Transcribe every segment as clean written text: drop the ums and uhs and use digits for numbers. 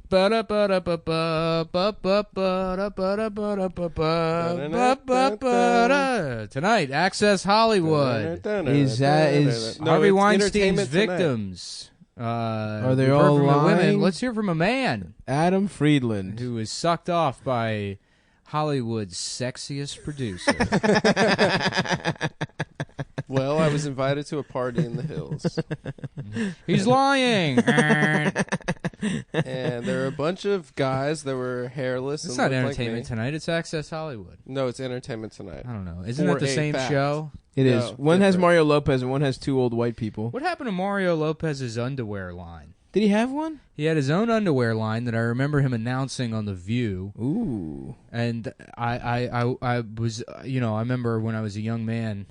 Tonight, Access Hollywood is Harvey Weinstein's victims. Are they all lying? Women. Let's hear from a man, Adam Friedland, who was sucked off by Hollywood's sexiest producer. Well, I was invited to a party in the hills. He's lying. And there were a bunch of guys that were hairless. It's and not looked Entertainment like me. Tonight. It's Access Hollywood. No, it's Entertainment Tonight. I don't know. Isn't that the same show? It is. One has Mario Lopez and one has two old white people. What happened to Mario Lopez's underwear line? Did he have one? He had his own underwear line that I remember him announcing on The View. Ooh. And I was, I remember when I was a young man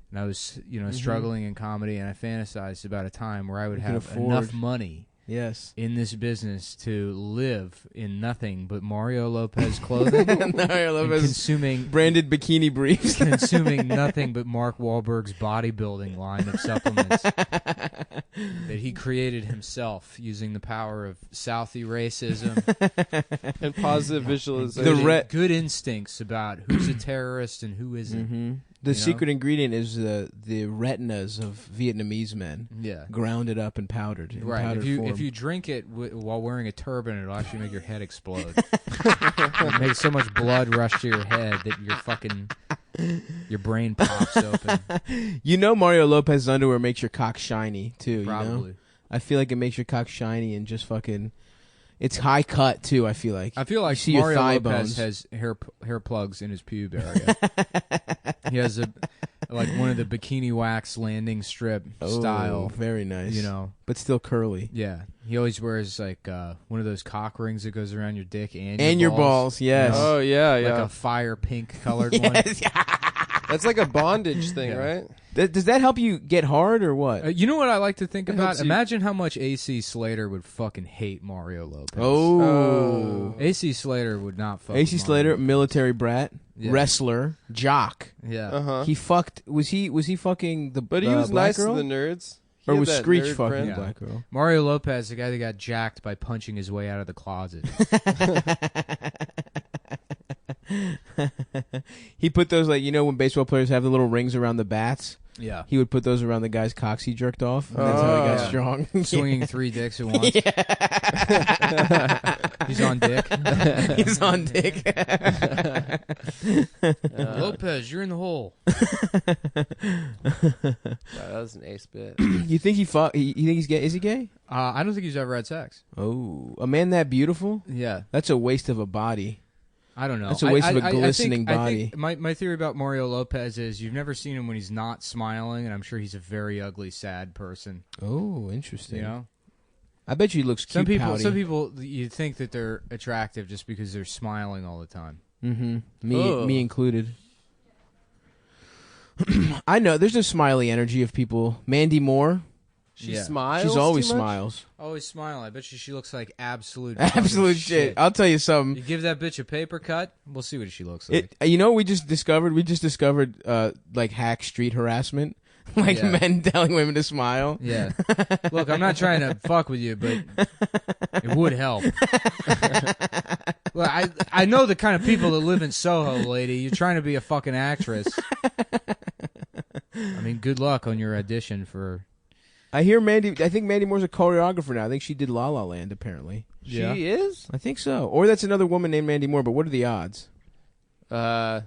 and I was, struggling in comedy, and I fantasized about a time where I would have enough money in this business to live in nothing but Mario Lopez clothing. Mario Lopez consuming branded bikini briefs. Consuming nothing but Mark Wahlberg's bodybuilding line of supplements that he created himself using the power of Southie racism and positive visualization. Good instincts about who's a terrorist and who isn't. Mm-hmm. The secret ingredient is the retinas of Vietnamese men. Yeah, grounded up and powdered. Right. If you drink it while wearing a turban, it'll actually make your head explode. It makes so much blood rush to your head that your brain pops open. Mario Lopez's underwear makes your cock shiny too. Probably. I feel like it makes your cock shiny and just fucking. It's high cut too. I feel like Mario Lopez has hair plugs in his pube area. He has one of the bikini wax landing strip style. Very nice. But still curly. Yeah, he always wears one of those cock rings that goes around your dick and your balls. Yes. Oh yeah, like a fire pink colored one. That's like a bondage thing, right? Does that help you get hard or what? You know what I like to think about? Imagine how much A.C. Slater would fucking hate Mario Lopez. Oh. A.C. Slater would not fuck A.C. Slater, Mario. military brat, wrestler, jock. Yeah. Uh-huh. He fucked. Was he fucking the But he was black nice girl? to the nerds. Or was Screech fucking the black girl? Mario Lopez, the guy that got jacked by punching his way out of the closet. He put those when baseball players have the little rings around the bats. Yeah. He would put those around the guy's cocks he jerked off. And that's how he got strong. Swinging 3 dicks at once. He's on dick. He's on dick. Lopez, you're in the hole. That was an ace bit. You think he fought? You think he's gay? Is he gay? I don't think he's ever had sex. Oh, a man that beautiful? Yeah. That's a waste of a body. I don't know. That's a waste of a glistening body. I think my theory about Mario Lopez is you've never seen him when he's not smiling, and I'm sure he's a very ugly, sad person. Oh, interesting. I bet you he looks cute. Some people, you think that they're attractive just because they're smiling all the time. Mm-hmm. Me included. I know. There's a smiley energy of people. Mandy Moore. She smiles. She's always smiles. Always smiling. I bet she looks like absolute shit. I'll tell you something. You give that bitch a paper cut, we'll see what she looks like. We just discovered hack street harassment. Men telling women to smile. Yeah. Look, I'm not trying to fuck with you, but it would help. Well, I know the kind of people that live in Soho, lady. You're trying to be a fucking actress. I mean, good luck on your audition for... I think Mandy Moore's a choreographer now. I think she did La La Land, apparently. She is? I think so. Or that's another woman named Mandy Moore, but what are the odds? Yeah.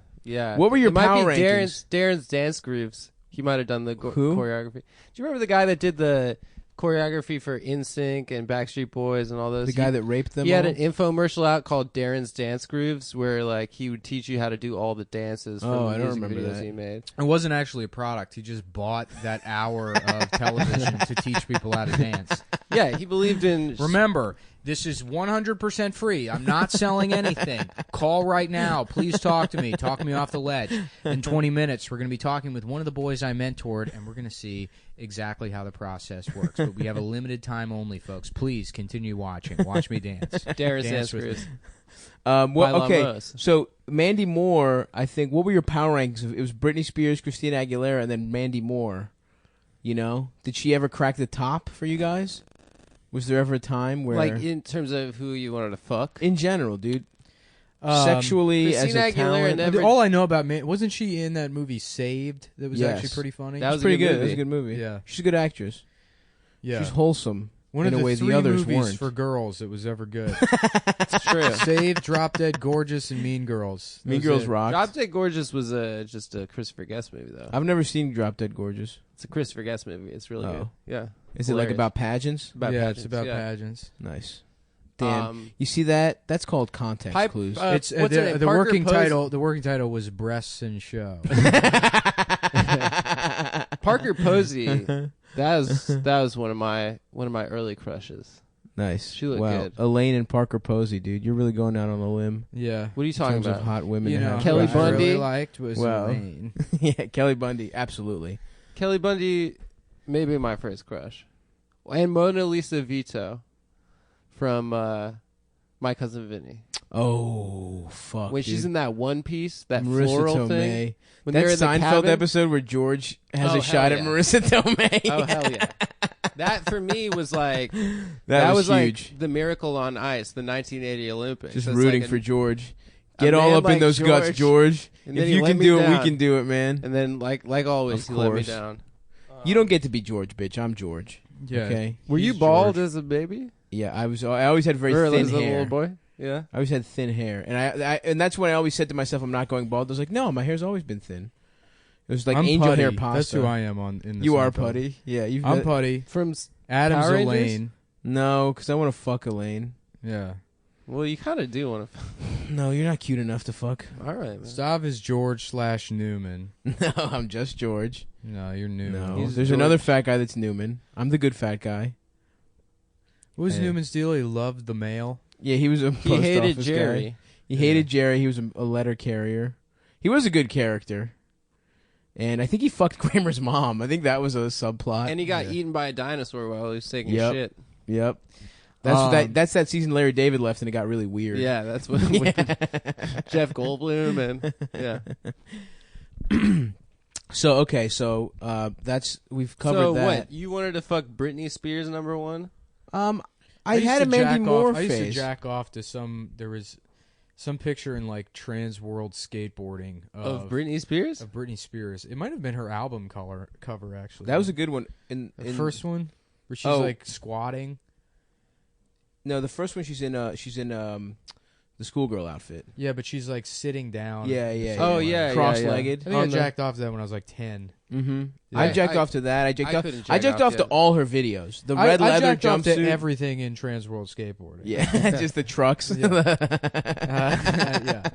What were your power rankings? rankings? Darren's Dance Grooves. He might have done the Who? choreography. Do you remember the guy that did the choreography for NSYNC and Backstreet Boys and all those? The guy that raped them He had all? an infomercial out called Darren's Dance Grooves where he would teach you how to do all the dances from the music videos he made. It wasn't actually a product. He just bought that hour of television to teach people how to dance. Yeah, he believed in... Remember, this is 100% free. I'm not selling anything. Call right now. Please talk to me. Talk me off the ledge. In 20 minutes, we're going to be talking with one of the boys I mentored, and we're going to see exactly how the process works. But we have a limited time only, folks. Please continue watching. Watch me dance. Darren's Dance with Grooves. Okay, so Mandy Moore, I think, what were your power rankings? It was Britney Spears, Christina Aguilera, and then Mandy Moore. Did she ever crack the top for you guys? Was there ever a time where, like in terms of who you wanted to fuck? in general, dude, sexually as Christina a Aguilera talent? never- All I know about wasn't she in that movie Saved? That was Yes. actually pretty funny. That was pretty a good good. movie. It was a good movie. Yeah. She's a good actress. Yeah, She's wholesome. one in of a the way 3 the others movies weren't. for girls that was ever good. It's true. Saved, Drop Dead Gorgeous, and Mean Girls. That Mean was Girls it. rocked. Drop Dead Gorgeous was just a Christopher Guest movie, though. I've never seen Drop Dead Gorgeous. It's a Christopher Guest movie. It's really Oh. good. Yeah. Is it like Hilarious. about pageants? About yeah, pageants, it's about yeah. pageants. Nice. Damn. Um, You see that? That's called context Pipe- clues. It's what's her name? the Parker working Posey. title. The working title was Breasts and Show. Parker Posey. That was one of my early crushes. Nice. She looked wow. good. Elaine and Parker Posey, dude. You're really going out on a limb. Yeah. What are you In talking terms about? of hot women. You to know, have Kelly crushes. who I Bundy? really liked was Wow. Elaine. Yeah, Kelly Bundy. Absolutely. Kelly Bundy, maybe my first crush, and Mona Lisa Vito from My Cousin Vinny. Oh, fuck. When dude. she's in that one piece, that Marissa floral Tomei. thing. When That they're in the Seinfeld cabin. episode where George has Oh, a shot hell at yeah. Marissa Tomei. Oh hell yeah! That for me was like that was like huge. the Miracle on Ice, the 1980 Olympics. Just It's rooting like for a- George. a Get all man up in like those guts, George. And If then he you let can me do it, we down. can do it, man. And then like always, Of he let me course. down. You don't get to be George, bitch. I'm George. Yeah. Okay. Were you He's bald George. as a baby? Yeah, I always had very Or thin as a hair. little boy? Yeah. I always had thin hair, and and that's when I always said to myself, "I'm not going bald." I was like, "No, my hair's always been thin." It was like I'm angel Putty. hair pasta. That's who I am in the You are Seinfeld. Putty. Yeah, I'm Putty. From Adam's Power Rangers? Elaine. No, because I want to fuck Elaine. Yeah. well, you kind of do want to. No, you're not cute enough to fuck. All right, man. Stav is George/Newman. No, I'm just George. No, you're Newman. No, He's there's George. another fat guy that's Newman. I'm the good fat guy. What was Yeah. Newman's deal? He loved the mail. Yeah, he was a He post hated office Jerry. guy. He hated Jerry. He was a letter carrier. He was a good character. And I think he fucked Kramer's mom. I think that was a subplot. And he got Yeah. eaten by a dinosaur while he was taking Yep. shit. Yep. That's Um, that's that season Larry David left and it got really weird. Yeah, that's what Jeff Goldblum and yeah. So that's we've covered so that. what? You wanted to fuck Britney Spears number one? I used had a to Mandy jack Moore off. I used to phase. jack off to there was some picture in like Trans World Skateboarding Of Britney Spears? of Britney Spears. It might have been her album cover actually. That was a good one. the first one where she's Oh. like squatting. No, the first one she's in the schoolgirl outfit. Yeah, but she's like sitting down. Yeah. Oh, yeah, cross-legged. I think I jacked off to that when I was like 10. Mm-hmm. Yeah. I jacked I- off to that. I couldn't I jack jacked off off to yet. all her videos. The I red leather jacked off to jumpsuit. everything in Trans World Skateboarding. Yeah, just the trucks. Yeah. Yeah.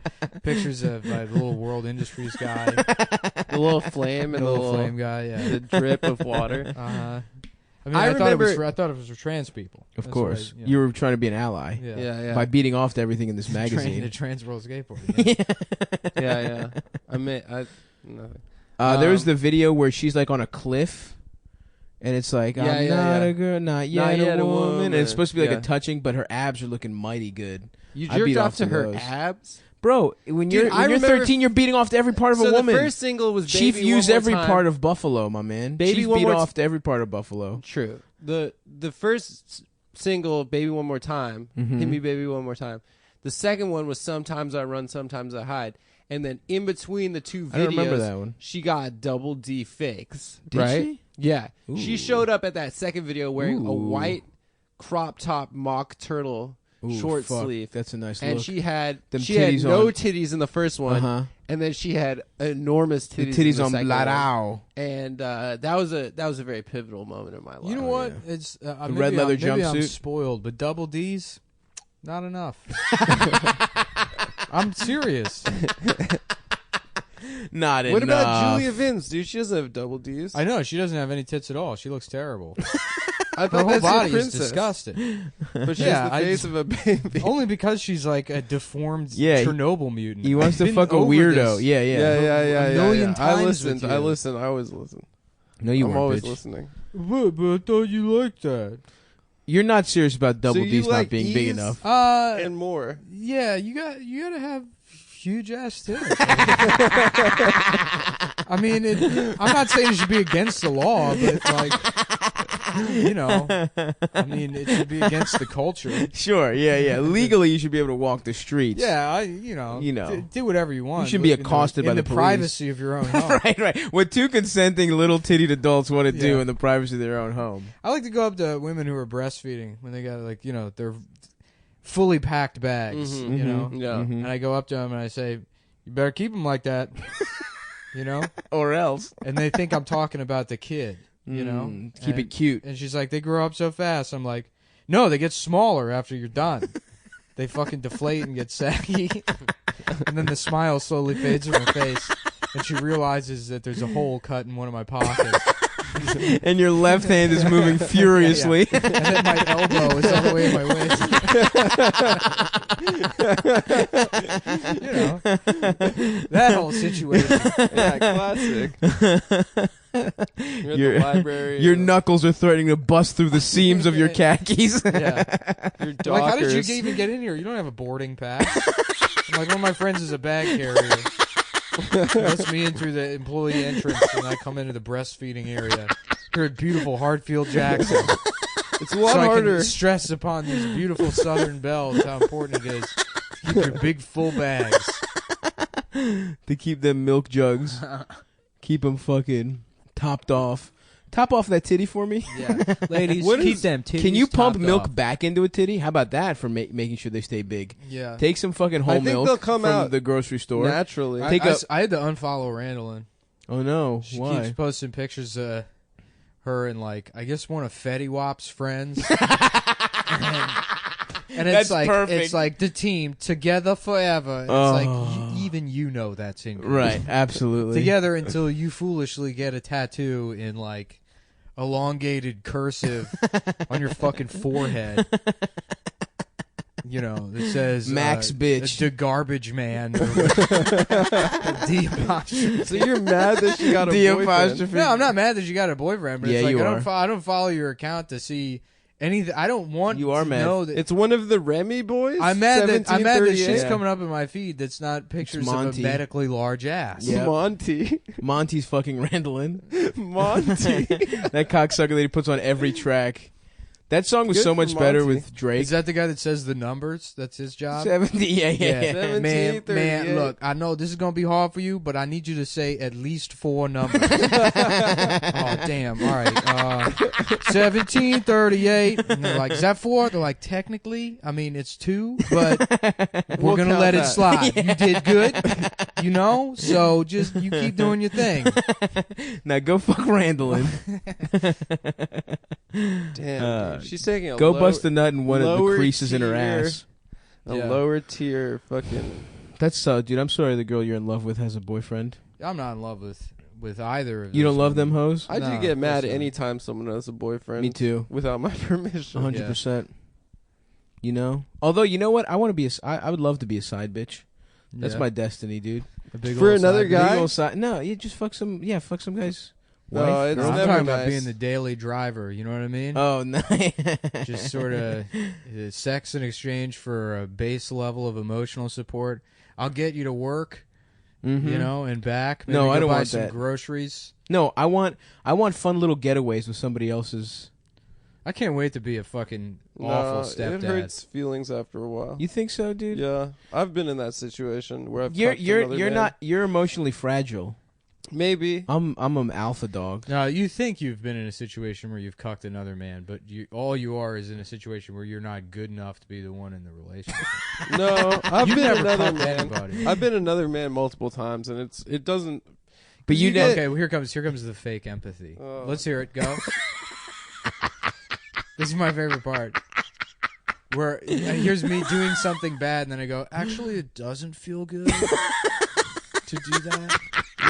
Pictures of the little World Industries guy, The little flame the and little flame guy. Yeah. the drip of water. I mean, I I thought it was remember- I thought it was for trans people. Of That's course, why, you were trying to be an ally yeah. Yeah. by beating off to everything in this magazine. The Trans World Skateboarding. Yeah. Yeah. I mean, nothing. There was the video where she's like on a cliff, and it's like, Yeah, I'm yeah, not yeah. a girl, not yet, yet a a woman. woman. And it's supposed to be like Yeah. a touching, but her abs are looking mighty good. You I jerked beat off off to to her those. abs? Bro, when Dude, you're I remember- 13, you're beating off to every part of So a woman. the first single was Chief Baby used One More every Time. part of Buffalo, my man. Baby Chief One beat More off to every part of Buffalo. True. The first single, Baby One More Time, Mhm. Hit Me Baby One More Time. The second one was Sometimes I Run, Sometimes I Hide. And then in between the two videos, I don't remember that one. she got double D fakes. Did right? she? Yeah. Ooh. She showed up at that second video wearing a Ooh. white crop top mock turtle Ooh, short fuck. sleeve. That's a nice And look. she had Them she had titties no on. titties in the first one, Uh-huh. and then she had enormous The titties. titties in the on second one. Bladau. And that was a very pivotal moment in my life. You know Oh, what? yeah. It's The maybe red leather maybe I'm jumpsuit? spoiled, but double D's, not enough. I'm serious. Not What enough. about Julia Vince, dude? She doesn't have double D's. I know she doesn't have any tits at all. She looks terrible. I Her thought whole that's your body is princess. disgusting. But she's Yeah, the I face just- of a baby. Only because she's like a deformed Yeah, Chernobyl mutant. He wants I've to been fuck a over weirdo. this. Yeah, yeah. A million I times listened. with you. I listen. I always listen. No, you I'm weren't, always bitch. listening. But I thought you liked that. You're not serious about double So you D's not like being big E's? enough. And more. Yeah, you gotta have huge ass tits. I mean, I'm not saying it should be against the law, but like, you know, I mean, it should be against the culture. Sure, yeah. Legally, you should be able to walk the streets. Yeah, do whatever you want. You shouldn't be accosted by in the the police. privacy of your own home. Right. What two consenting little tittied adults want to do Yeah. in the privacy of their own home. I like to go up to women who are breastfeeding when they got they're fully packed bags, you know. Yeah. And I go up to them and I say, "You better keep them like that," you know, Or else. and they think I'm talking about the kid, you know. Keep it cute. And she's like, "They grow up so fast." I'm like, "No, they get smaller after you're done. They fucking deflate and get saggy." And then the smile slowly fades from her face, and she realizes that there's a hole cut in one of my pockets. And your left hand is moving furiously. And then my elbow is all the way in my waist. You know, that whole situation. Yeah, classic. You're at the library. Your knuckles are threatening to bust through the seams of your khakis. Yeah. Your Like, how did you Dockers. even get in here? You don't have a boarding pass. I'm like, one of my friends is a bag carrier. He lets me in through the employee entrance, and I come into the breastfeeding area. Here at beautiful Hartfield Jackson. It's a lot So I harder. can stress upon these beautiful Southern belles how important it is to keep your big full bags. To keep them milk jugs. Keep them fucking topped off. Top off that titty for me. Yeah, ladies, What keep is- them titties Can you pump topped milk off. back into a titty? How about that for making sure they stay big? Yeah. Take some fucking whole think milk they'll come from out the grocery store. Naturally. I, Take I a- s- I had to unfollow Randallin. Oh no! She Why? keeps posting pictures of her and I guess one of Fetty Wap's friends. And That's it's like perfect. it's like the team together forever. And it's like even you know that's English. Right, absolutely. Together until you foolishly get a tattoo in elongated cursive on your fucking forehead. You know, it says Max bitch. the garbage man. The apostrophe. So you're mad that she got a The boyfriend? apostrophe. No, I'm not mad that you got a boyfriend, but Yeah, it's like you I are. don't follow your account to see anything. I don't want You are to mad. know that. It's one of the Remy boys. I'm mad that shit's 1738? coming up in my feed that's not pictures of a Monty. medically large ass. Yeah. Monty. Monty's fucking Randallin. Monty. That cocksucker that he puts on every track. That song was Good so for much better Monty. with Drake. Is that the guy that says the numbers? That's his job? 70, yeah. Man, 1738. look, I know this is going to be hard for you, but I need you to say at least 4 numbers. Oh, damn. All right. 1738. And they're like, is that 4? They're like, technically, I mean, it's 2, but we're going to count let it that. slide. You did good, you know? So just, you keep doing your thing. Now go fuck Randallin. Damn, dude. She's taking a Go low, bust a nut in one of the lower creases in her tier- ass. a Yeah. lower tier fucking. That's dude. I'm sorry the girl you're in love with has a boyfriend. I'm not in love with either of You those don't love them women. hoes? I No, do of get mad course not. anytime someone has a boyfriend. Me too. Without my permission. 100%. You know? Although, you know what? I want to be I would love to be a side bitch. That's Yeah. my destiny, dude. A big For old another side guy? Big ol' side. No, you just fuck some guys. No, wife, it's No, I'm never talking about nice. being the daily driver. You know what I mean? Oh, nice. Just sort of sex in exchange for a base level of emotional support. I'll get you to work, Mhm. you know, and back. Maybe No, I go don't buy want some that. groceries. No, I want fun little getaways with somebody else's. I can't wait to be a fucking awful stepdad. It hurts feelings after a while. You think so, dude? Yeah, I've been in that situation where I've You're fucked another man. not you're emotionally fragile. Maybe. I'm an alpha dog. Now, you think you've been in a situation where you've cucked another man, but all you are is in a situation where you're not good enough to be the one in the relationship. No, I've You've been never another cucked man. anybody. I've been another man multiple times, and it doesn't. But you get- Okay, well, here comes the fake empathy. Oh. Let's hear it. Go. This is my favorite part. Where here's me doing something bad, and then I go, actually, it doesn't feel good to do that.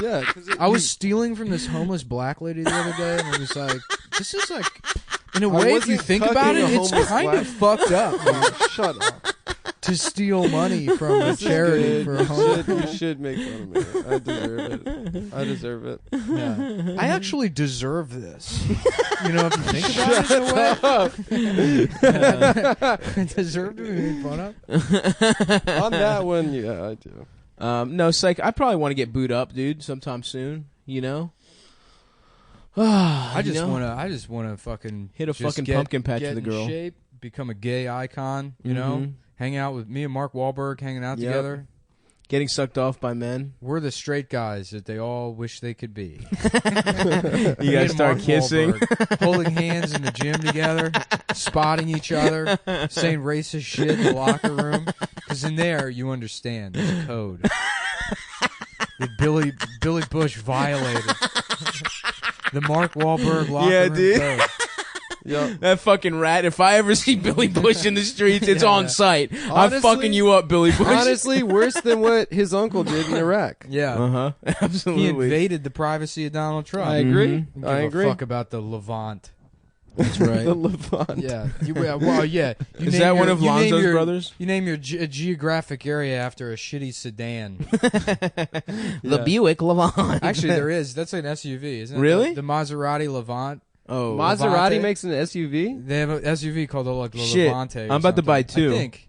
Yeah, because I was stealing from this homeless black lady the other day, and I was like, this is like, in a I way, if you wasn't think cucking about it, a it's homeless kind black- of fucked up Shut up. to steal money from a This is charity good. for a homeless. You should make fun of me. I deserve it. I deserve it. Yeah. I actually deserve this. You know, if you think about it in a way. I deserve to be made fun of. On that one, yeah, I do. No, psych. I probably want to get booed up, dude, sometime soon. You know. I just wanna fucking hit a just fucking pumpkin patch get for the in girl. shape, become a gay icon. You know, hang out with me and Mark Wahlberg, hanging out Yep. together. Getting sucked off by men. We're the straight guys that they all wish they could be. You guys start kissing. Wahlberg, holding hands in the gym together, spotting each other, saying racist shit in the locker room. Because in there, you understand there's a code that Billy Bush violated. The Mark Wahlberg locker room dude. code. Yep. That fucking rat. If I ever see Billy Bush in the streets, it's on sight. I'm Honestly- fucking you up, Billy Bush. Honestly, worse than what his uncle did in Iraq. Yeah. Absolutely. He invaded the privacy of Donald Trump. I agree. Didn't give I a agree. fuck about the Levant. That's right. The Levant. Yeah. Well, yeah. You Is name that one your- of you name Lonzo's your- brothers? You name your geographic area after a shitty sedan. The Buick Levant. Actually, there is. That's an SUV, isn't it? Really? The Maserati Levant. Oh, Maserati Levante? makes an SUV. They have an SUV called the Shit. Levante. or I'm about to buy something. two. I think.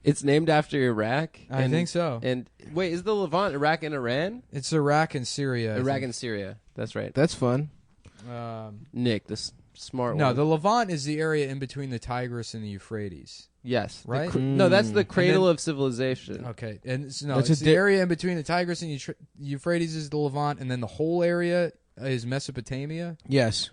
It's named after Iraq. I think so. And wait, is the Levant Iraq and Iran? It's Iraq and Syria. I Iraq think. and Syria. That's right. that's fun. Nick, the smart No, one. the Levant is the area in between the Tigris and the Euphrates. Yes. The Right? No, that's the cradle then- of civilization. Okay, and it's That's it's a the area in between the Tigris and Euphrates is the Levant, and then the whole area is Mesopotamia. Yes.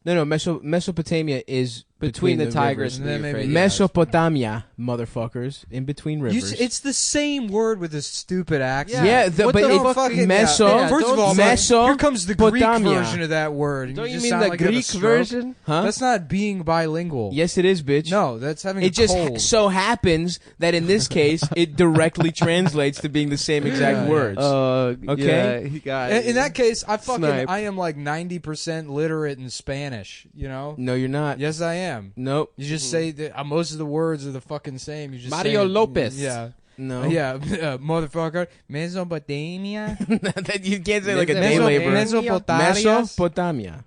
No. Mesopotamia is Between the rivers. Tigris and the And then maybe- Euphrates. Mesopotamia, motherfuckers, in between rivers. It's the same word with a stupid accent. Yeah, What but the it, fucking- meso. yeah, First of all, Meso- here comes the Greek Potamia. version of that word. and Don't you just mean sound the like you have a Greek stroke. version? Huh? That's not being bilingual. Yes, it is, bitch. No, that's having It a just cold. so happens that in this case, it directly translates to being the same exact Yeah. words. Okay. Yeah, he got In that case, I Snipe. am like 90% literate in Spanish. You know? No, you're not. Yes, I am. Nope. You just say that most of the words are the fucking same. You just Mario say it- Lopez. Yeah. No. Yeah, motherfucker. Mesopotamia. That you can't say like a Meso- day laborer. Mesopotamias. Mesopotamia.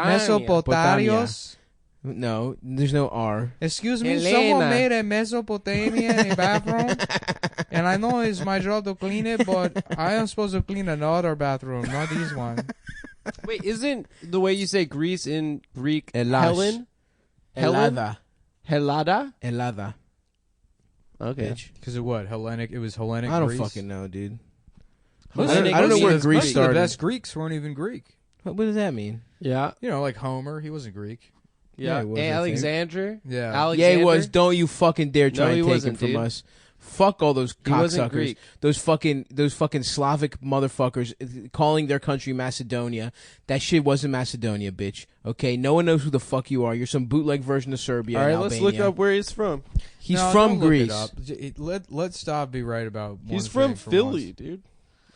Mesopotamios. No, there's no R. Excuse me, Elena. someone made a Mesopotamia in a bathroom, and I know it's my job to clean it, but I am supposed to clean another bathroom, not this one. Wait, isn't the way you say Greece in Greek Hellas. Helen? Helen? Helada. Helada? Helada. Okay. Bitch. Because of what? Hellenic? It was Hellenic I don't Greece? fucking know, dude. Hellenic I don't know Greece. where Greece Most of started. the best Greeks weren't even Greek. What does that mean? Yeah. You know, like Homer, he wasn't Greek. Yeah, Yeah. he was, I think. Alexander? Yeah. Alexander? Yeah, he was. Don't you fucking dare try No, he and take wasn't, him from dude. us. Fuck all those He wasn't cocksuckers. Greek. Those fucking Slavic motherfuckers calling their country Macedonia. That shit wasn't Macedonia, bitch. Okay, no one knows who the fuck you are. You're some bootleg version of Serbia. All right, and let's Albania. look up where he's from. He's No, from don't look it Greece. up. Let Stav be right about. He's one from thing for Philly, once. dude.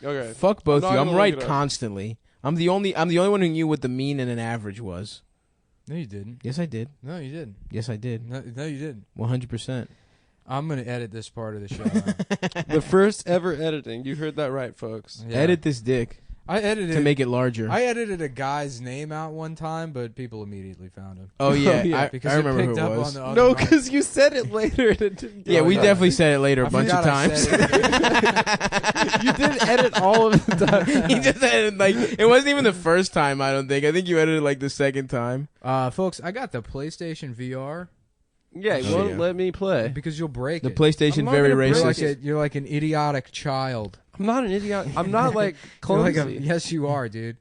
Okay. Fuck both I'm of not you. I'm gonna right look it up. constantly. I'm the only one who knew what the mean and an average was. No, you didn't. Yes, I did. No, you didn't. Yes, I did. No, you didn't. 100%. I'm gonna edit this part of the show. out. The first ever editing. You heard that right, folks. Yeah. Edit this dick I edited to make it larger. I edited a guy's name out one time, but people immediately found him. Oh yeah, Yeah, because I remember it who picked it up was. on the other No, mic. because you said it later and it didn't Yeah, go we down. definitely said it later a I bunch of forgot I times. said it. You did edit all of the time. He just edited like it wasn't even the first time. I don't think. I think you edited like the second time. Folks, I got the PlayStation VR Yeah, he Oh, won't yeah. let me play. because you'll break The it. PlayStation I'm not very gonna break You're racist. like, you're like an idiotic child. I'm not an idiot. I'm not like You're like clumsy. yes, you are, dude.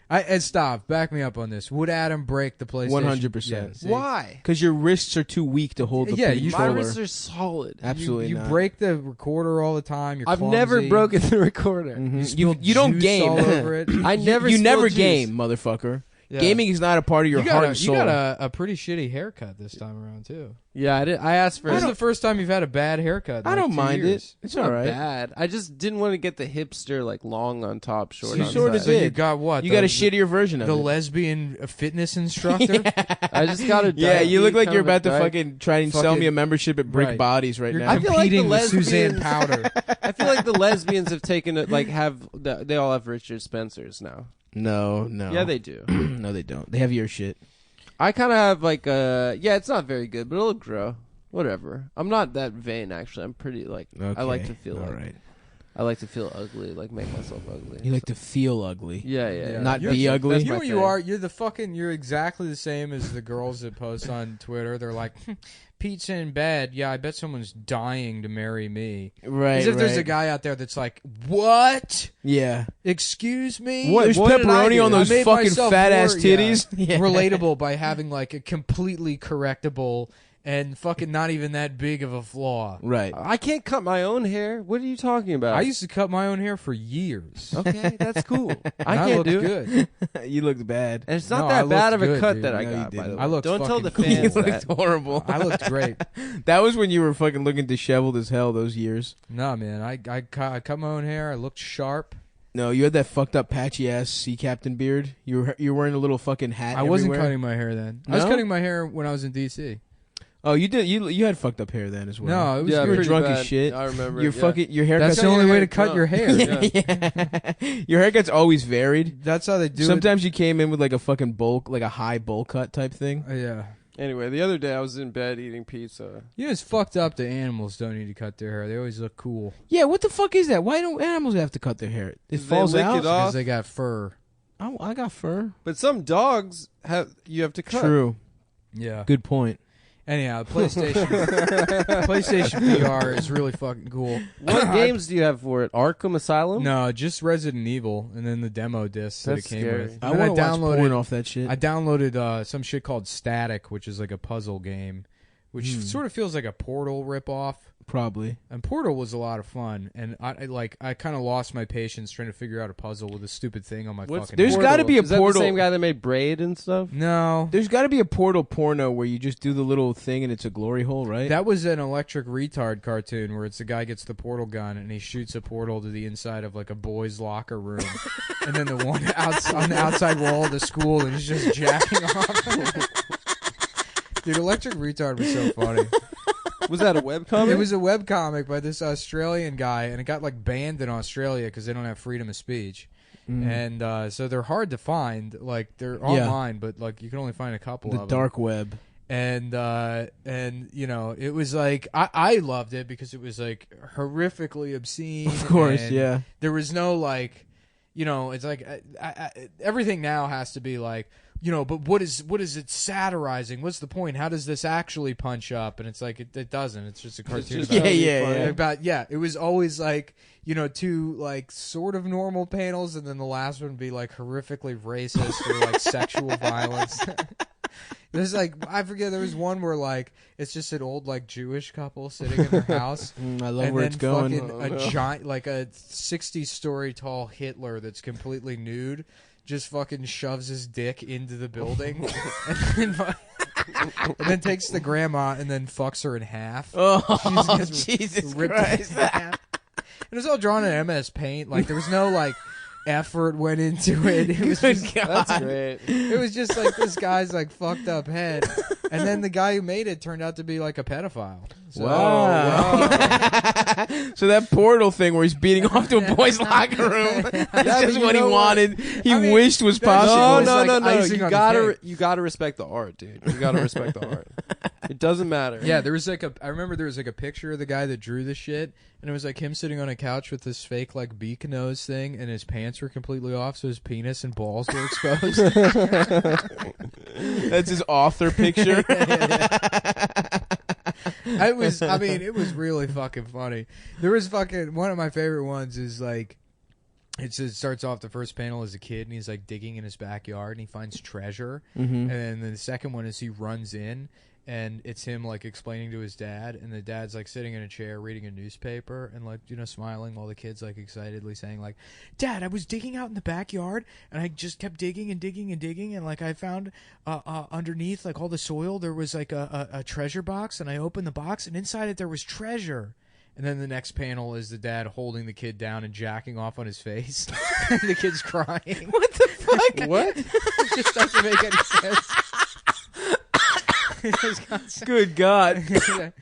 And stop. Back me up on this. Would Adam break the PlayStation? 100%. Yeah, see? Why? Because your wrists are too weak to hold the Yeah, you- My controller. wrists are solid. Absolutely You not. break the recorder all the time. You're I've never clumsy. broken the recorder. Mhm. You, spill You don't juice game. all over it. I never. You never spilled juice. game, motherfucker. Yeah. Gaming is not a part of your you heart got and you soul. got a pretty shitty haircut this time around too. Yeah, I did. I asked for. This is the first time you've had a bad haircut. In I like don't 2 mind years. it. It's not all right. bad. I just didn't want to get the hipster like long on top, short You on sorta side. So you did. got what? You the, got a shittier version of the it. lesbian fitness instructor. I just got a. Yeah, you look like kind you're of a about to dyke. fucking try and sell Fucking- me a membership at Brick right. Bodies right You're now. I feel like the competing with Suzanne lesbians- Powder. I feel like the lesbians have taken it. Like they all have Richard Spencers now. No. Yeah, they do. no, they don't. They have your shit. I kind of have like yeah, it's not very good, but it'll grow. Whatever. I'm not that vain actually. I'm pretty like I like to feel all like right. I like to feel ugly, like make myself ugly. You like to feel ugly. Yeah. Not You're- be ugly. You know my what you thing. are? You're exactly the same as the girls that post on Twitter. They're like, pizza in bed. Yeah, I bet someone's dying to marry me. Right. As if there's a guy out there that's like, what? Yeah. Excuse me? What? There's did I pepperoni do? on those I made fucking myself fat ass more, titties. Yeah. relatable by having like a completely correctable and fucking not even that big of a flaw. Right. I can't cut my own hair. What are you talking about? I used to cut my own hair for years. Okay, that's cool. I And can't looked do it. good. You looked bad. And it's No, not I that bad of looked a good, cut dude. that I No, you got, by didn't. the way. I looked Don't tell the fucking You fans cool. that. looked horrible. I looked great. That was when you were fucking looking disheveled as hell those years. No, man. I cut my own hair. I looked sharp. No, you had that fucked up patchy ass sea captain beard. You were wearing a little fucking hat. I wasn't everywhere. cutting my hair then. I was No? cutting my hair when I was in D.C. Oh, you did. You had fucked up hair then as well. No, it was Yeah, you were pretty drunk bad. as shit. I remember. Your yeah. fucking your haircut. That's the cut only your way hair to cut drunk. your hair. Yeah. Your haircut's always varied. That's how they do Sometimes you came in with like a fucking bowl, like a high bowl cut type thing. it. Yeah. Anyway, the other day I was in bed eating pizza. You know, it's fucked up that animals don't need to cut their hair. They always look cool Yeah, what the fuck is that? Why don't animals have to cut their hair? It They falls lick out. it off. because they got fur. Oh, I got fur. But some dogs you have to cut. True. Yeah. Good point. Anyhow, PlayStation VR is really fucking cool. What games do you have for it? Arkham Asylum? No, just Resident Evil, and then the demo disc that it That's came scary. with. I And then want to watch porn downloaded. off that shit. I downloaded some shit called Static, which is like a puzzle game, which sort of feels like a Portal ripoff. Probably. And Portal was a lot of fun, and I kind of lost my patience trying to figure out a puzzle with a stupid thing on my What's fucking. There's head. gotta be a Is that Portal- the same guy that made Braid and stuff? No, There's got to be a Portal porno where you just do the little thing and it's a glory hole, right? that was an Electric Retard cartoon where it's the guy gets the portal gun and he shoots a portal to the inside of like a boys' locker room, and then the one on the outside wall of the school, and he's just jacking off. Dude, Electric Retard was so funny. Was that a webcomic? It was a webcomic by this Australian guy, and it got like banned in Australia because they don't have freedom of speech. And so they're hard to find. Like they're online, but like you can only find a couple the of dark web. them. And you know, it was like I loved it because it was like horrifically obscene. Of course, and yeah. There was no like, you know, it's like everything now has to be like, you know, but what is it satirizing? What's the point? How does this actually punch up? And it's like it doesn't. It's just a cartoon. just about totally yeah, funny. yeah. about it was always like, you know, two like sort of normal panels, and then the last one would be like horrifically racist or like sexual violence. There's like I forget, there was one where like it's just an old like Jewish couple sitting in their house. I love And where then it's going. fucking Oh, a no. giant, like a 60-story tall Hitler that's completely nude, just fucking shoves his dick into the building, and then takes the grandma and then fucks her in half. Oh, She just gets Jesus ripped Christ. in half. It was all drawn in MS Paint. Like there was no like effort went into it. It was Good just, God. That's great. it was just like this guy's like fucked up head, and then the guy who made it turned out to be like a pedophile. So, Wow. So that Portal thing where he's beating off to a boys' locker room, that's but just you what he know what? wanted. He I mean, wished was that's- possible. No, It's no, like no, no. icing on the You gotta respect the art, dude. You gotta respect the art. It doesn't matter. Yeah, there was like I remember there was like a picture of the guy that drew the shit, and it was like him sitting on a couch with this fake like beak nose thing, and his pants were completely off, so his penis and balls were exposed. That's his author picture. It was really fucking funny. There was fucking one of my favorite ones is like it starts off the first panel as a kid and he's like digging in his backyard and he finds treasure, and then the second one is he runs in and it's him like explaining to his dad, and the dad's like sitting in a chair reading a newspaper and like, you know, smiling while the kid's like excitedly saying like, "Dad, I was digging out in the backyard and I just kept digging and digging and digging, and like I found underneath like all the soil there was like a treasure box, and I opened the box and inside it there was treasure." And then the next panel is the dad holding the kid down and jacking off on his face. And the kid's crying. What the fuck? What? It just doesn't make any sense. Wisconsin. Good God,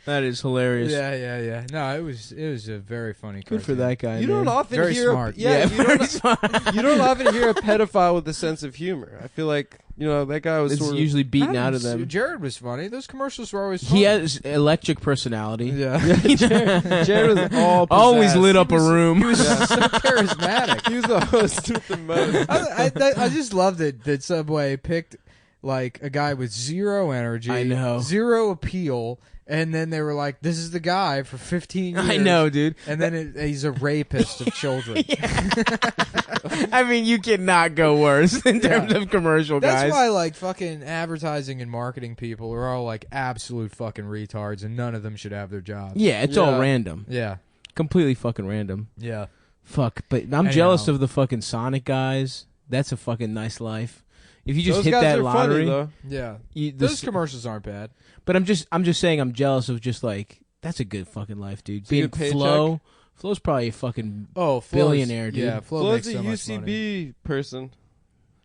that is hilarious. Yeah. No, it was a very funny. Good for cartoon. that guy. You man. don't often Very hear. smart. You very don't. smart. You don't often hear a pedophile with a sense of humor. I feel like that guy was It's sort of. usually beaten out of them. Jared was funny. Those commercials were always funny. He has electric personality. Yeah. Jared was all Always possessed. lit up a room. He was so charismatic. He was the host with the most. I just loved it that Subway picked like a guy with zero energy, I know. zero appeal, and then they were like, "This is the guy for 15 years." I know, dude. And then he's a rapist of children. I mean, you cannot go worse in terms of commercial That's guys. why like fucking advertising and marketing people are all like absolute fucking retards, and none of them should have their jobs. Yeah, it's all random. Yeah. Completely fucking random. Yeah. Fuck, but I'm jealous of the fucking Sonic guys. That's a fucking nice life. If you just Those hit guys that are lottery, funny, though. Yeah. Those Those commercials aren't bad. But I'm just saying I'm jealous of just like that's a good fucking life, dude. a Being good paycheck. Flow's probably a fucking Flo's, billionaire, dude. Yeah, Flo Flo's makes a so much money. UCB person.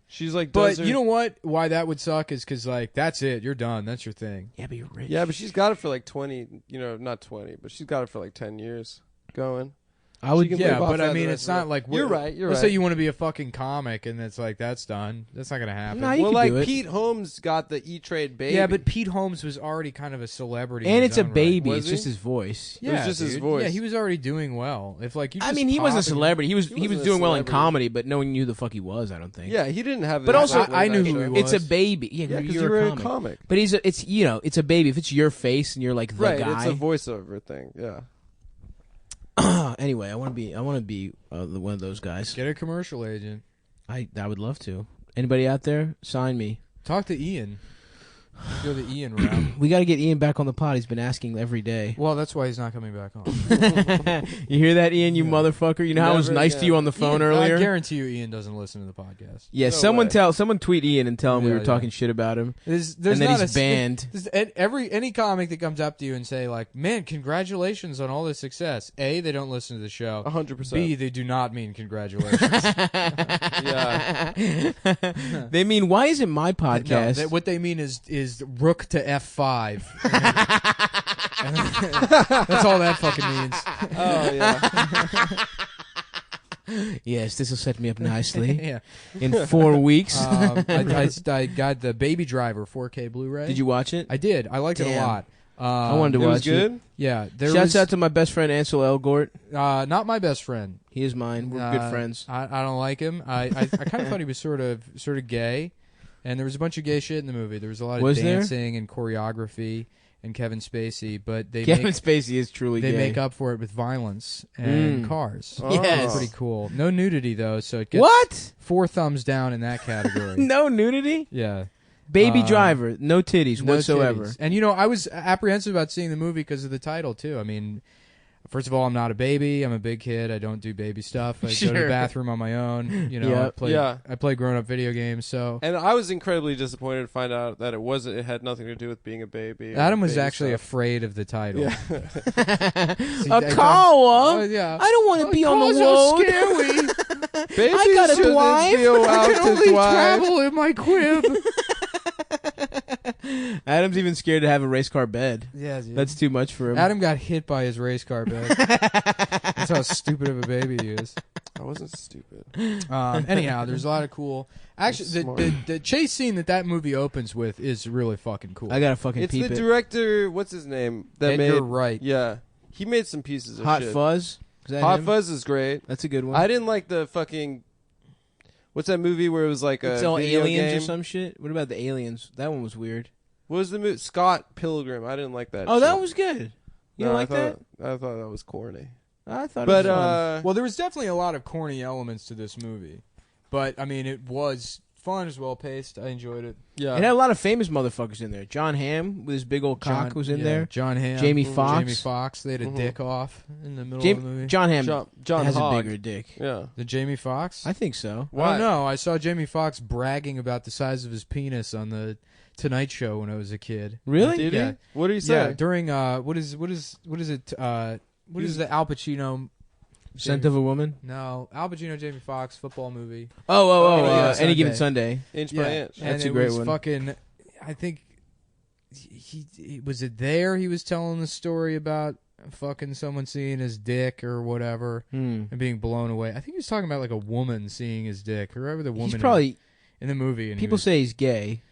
She's like, But you know what? Why that would suck is because like that's it. You're done. That's your thing. Yeah, but you're rich. Yeah, but she's got it for like 20. Not 20, but she's got it for like 10 years going. I would. She can Yeah, live off but that I mean, the it's rest of not it. like You're right. You're let's right. say you want to be a fucking comic, and it's like that's done. That's not gonna happen. Nah, you Well, can like do it. Pete Holmes got the E-Trade baby. Yeah, but Pete Holmes was already kind of a celebrity, and in it's his a own baby. Was It's he? just his voice. Right. It was Yeah, just his dude. voice. Yeah, he was already doing well. If like you, I just mean, he wasn't a pop and- celebrity. He was wasn't a doing well in celebrity. comedy, but no one knew the fuck he was. I don't think. Yeah, he didn't have. But the also, exact I knew late who night he show. was. It's a baby. Yeah, Yeah, because you're you're a a comic. But it's a baby. If it's your face and you're like the Right, guy. it's a voiceover thing. Yeah. Anyway, I want to be one of those guys. Get a commercial agent. I would love to. Anybody out there, sign me. Talk to Ian. Go the Ian route. We got to get Ian back on the pod. He's been asking every day. Well, that's why he's not coming back on. You hear that, Ian? You motherfucker! You know how I was Never nice to you on the phone Ian, earlier. I guarantee you, Ian doesn't listen to the podcast. Yeah, No someone tweet Ian and tell him we Yeah, were talking shit about him, There's and then not he's banned. Any comic that comes up to you and say like, "Man, congratulations on all this success." A, they don't listen to the show. 100%. B, they do not mean congratulations. Yeah. They mean, why is it my No, podcast? what they mean is rook to F5. That's all that fucking means. Oh yeah. Yes, this will set me up nicely. Yeah. In 4 weeks. I got the Baby Driver 4K Blu-ray. Did you watch it? I did. I liked it a Damn. lot. I wanted to It watch was good. it. Yeah. Shouts out to my best friend Ansel Elgort. not my best friend. He is mine. We're good friends. I don't like him. I kind of thought he was sort of gay, and there was a bunch of gay shit in the movie. There was a lot of Was there? dancing and choreography and Kevin Spacey, but they Kevin make, Spacey is truly they gay. make up for it with violence and Mm. cars. Oh. Yes. It's pretty cool. No nudity though, so it gets What? 4 thumbs down in that category. No nudity? Yeah. Baby Driver. No titties No whatsoever. titties. And I was apprehensive about seeing the movie because of the title too. I mean, first of all, I'm not a baby. I'm a big kid. I don't do baby stuff. I go to Sure. the bathroom on my own. Yep. I play grown-up video games. So And I was incredibly disappointed to find out that it had nothing to do with being a baby. or Adam was baby actually stuff. afraid of the title. Yeah. See, A car? yeah. I don't want to be on the Cars are road. scary. Babies I got a shouldn't wife. be allowed I can to only drive. travel in my quib. Adam's even scared to have a race car bed. Yeah, dude. That's too much for him. Adam got hit by his race car bed. That's how stupid of a baby he is. I wasn't stupid. Anyhow, there's a lot of cool. Actually, Smart. the chase scene that movie opens with is really fucking cool. I gotta fucking It's peep the it. director. What's his name? That Edgar made. Wright. Yeah, he made some pieces of Hot shit. Fuzz. Is that Hot him? Fuzz is great. That's a good one. I didn't like the fucking. What's that movie where it was like it's a all video aliens game? or some shit. What about the aliens? That one was weird. What was the movie? Scott Pilgrim. I didn't like that. Oh, shit. that was good. You No, don't like that? I thought that was corny. I thought But it was fun. Well, there was definitely a lot of corny elements to this movie, but I mean, it was fun. It was well paced. I enjoyed it. Yeah. It had a lot of famous motherfuckers in there. John Hamm with his big old cock was in there. John Hamm, Jamie Foxx. Jamie Foxx. They had a Mhm. dick off in the middle of the movie. John Hamm John has Hogg. a bigger dick. Yeah. The Jamie Foxx. I think so. I don't know. I saw Jamie Foxx bragging about the size of his penis on the Tonight Show when I was a kid. Really? Did Yeah. he? What did he say? Yeah, during what is it? What is the Al Pacino? Scent of a Woman? No, Al Pacino, Jamie Foxx football movie. Oh, Any Given Any Given Sunday. Sunday. Inch by inch. and That's a it great was one. fucking. I think he was it there? He was telling the story about fucking someone seeing his dick or whatever and being blown away. I think he was talking about like a woman seeing his dick. Whoever the woman He's probably in the movie. And people say he's gay.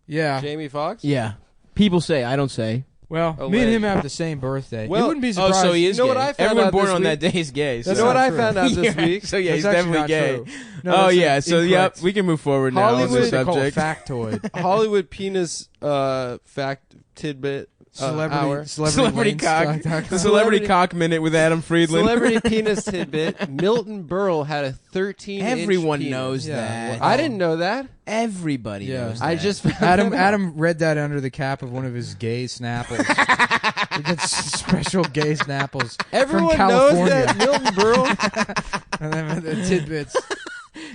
Yeah. Jamie Foxx? Yeah. People say. I don't say. Well, me and him have the same birthday. Well, you wouldn't be surprised. So he is You know gay. what I found Everyone out born this on week? that day is gay. You So. know what I true. found out this Yeah, week? So yeah, he's That's actually definitely not gay. true. No, Oh that's yeah. So incorrect. yep, we can move forward now on Hollywood- this They call it subject. factoid. Hollywood penis fact tidbit hour. Celebrity cock. The Waynestock.com. celebrity cock minute with Adam Friedland. Celebrity penis tidbit. Milton Berle had a 13-inch Everyone penis. knows Yeah, that. I didn't know that. Everybody Yeah. knows. I that. just found Adam read that under the cap of one of his gay snapples. He gets special gay snapples Everyone from knows California. that Milton Berle. And then the tidbits.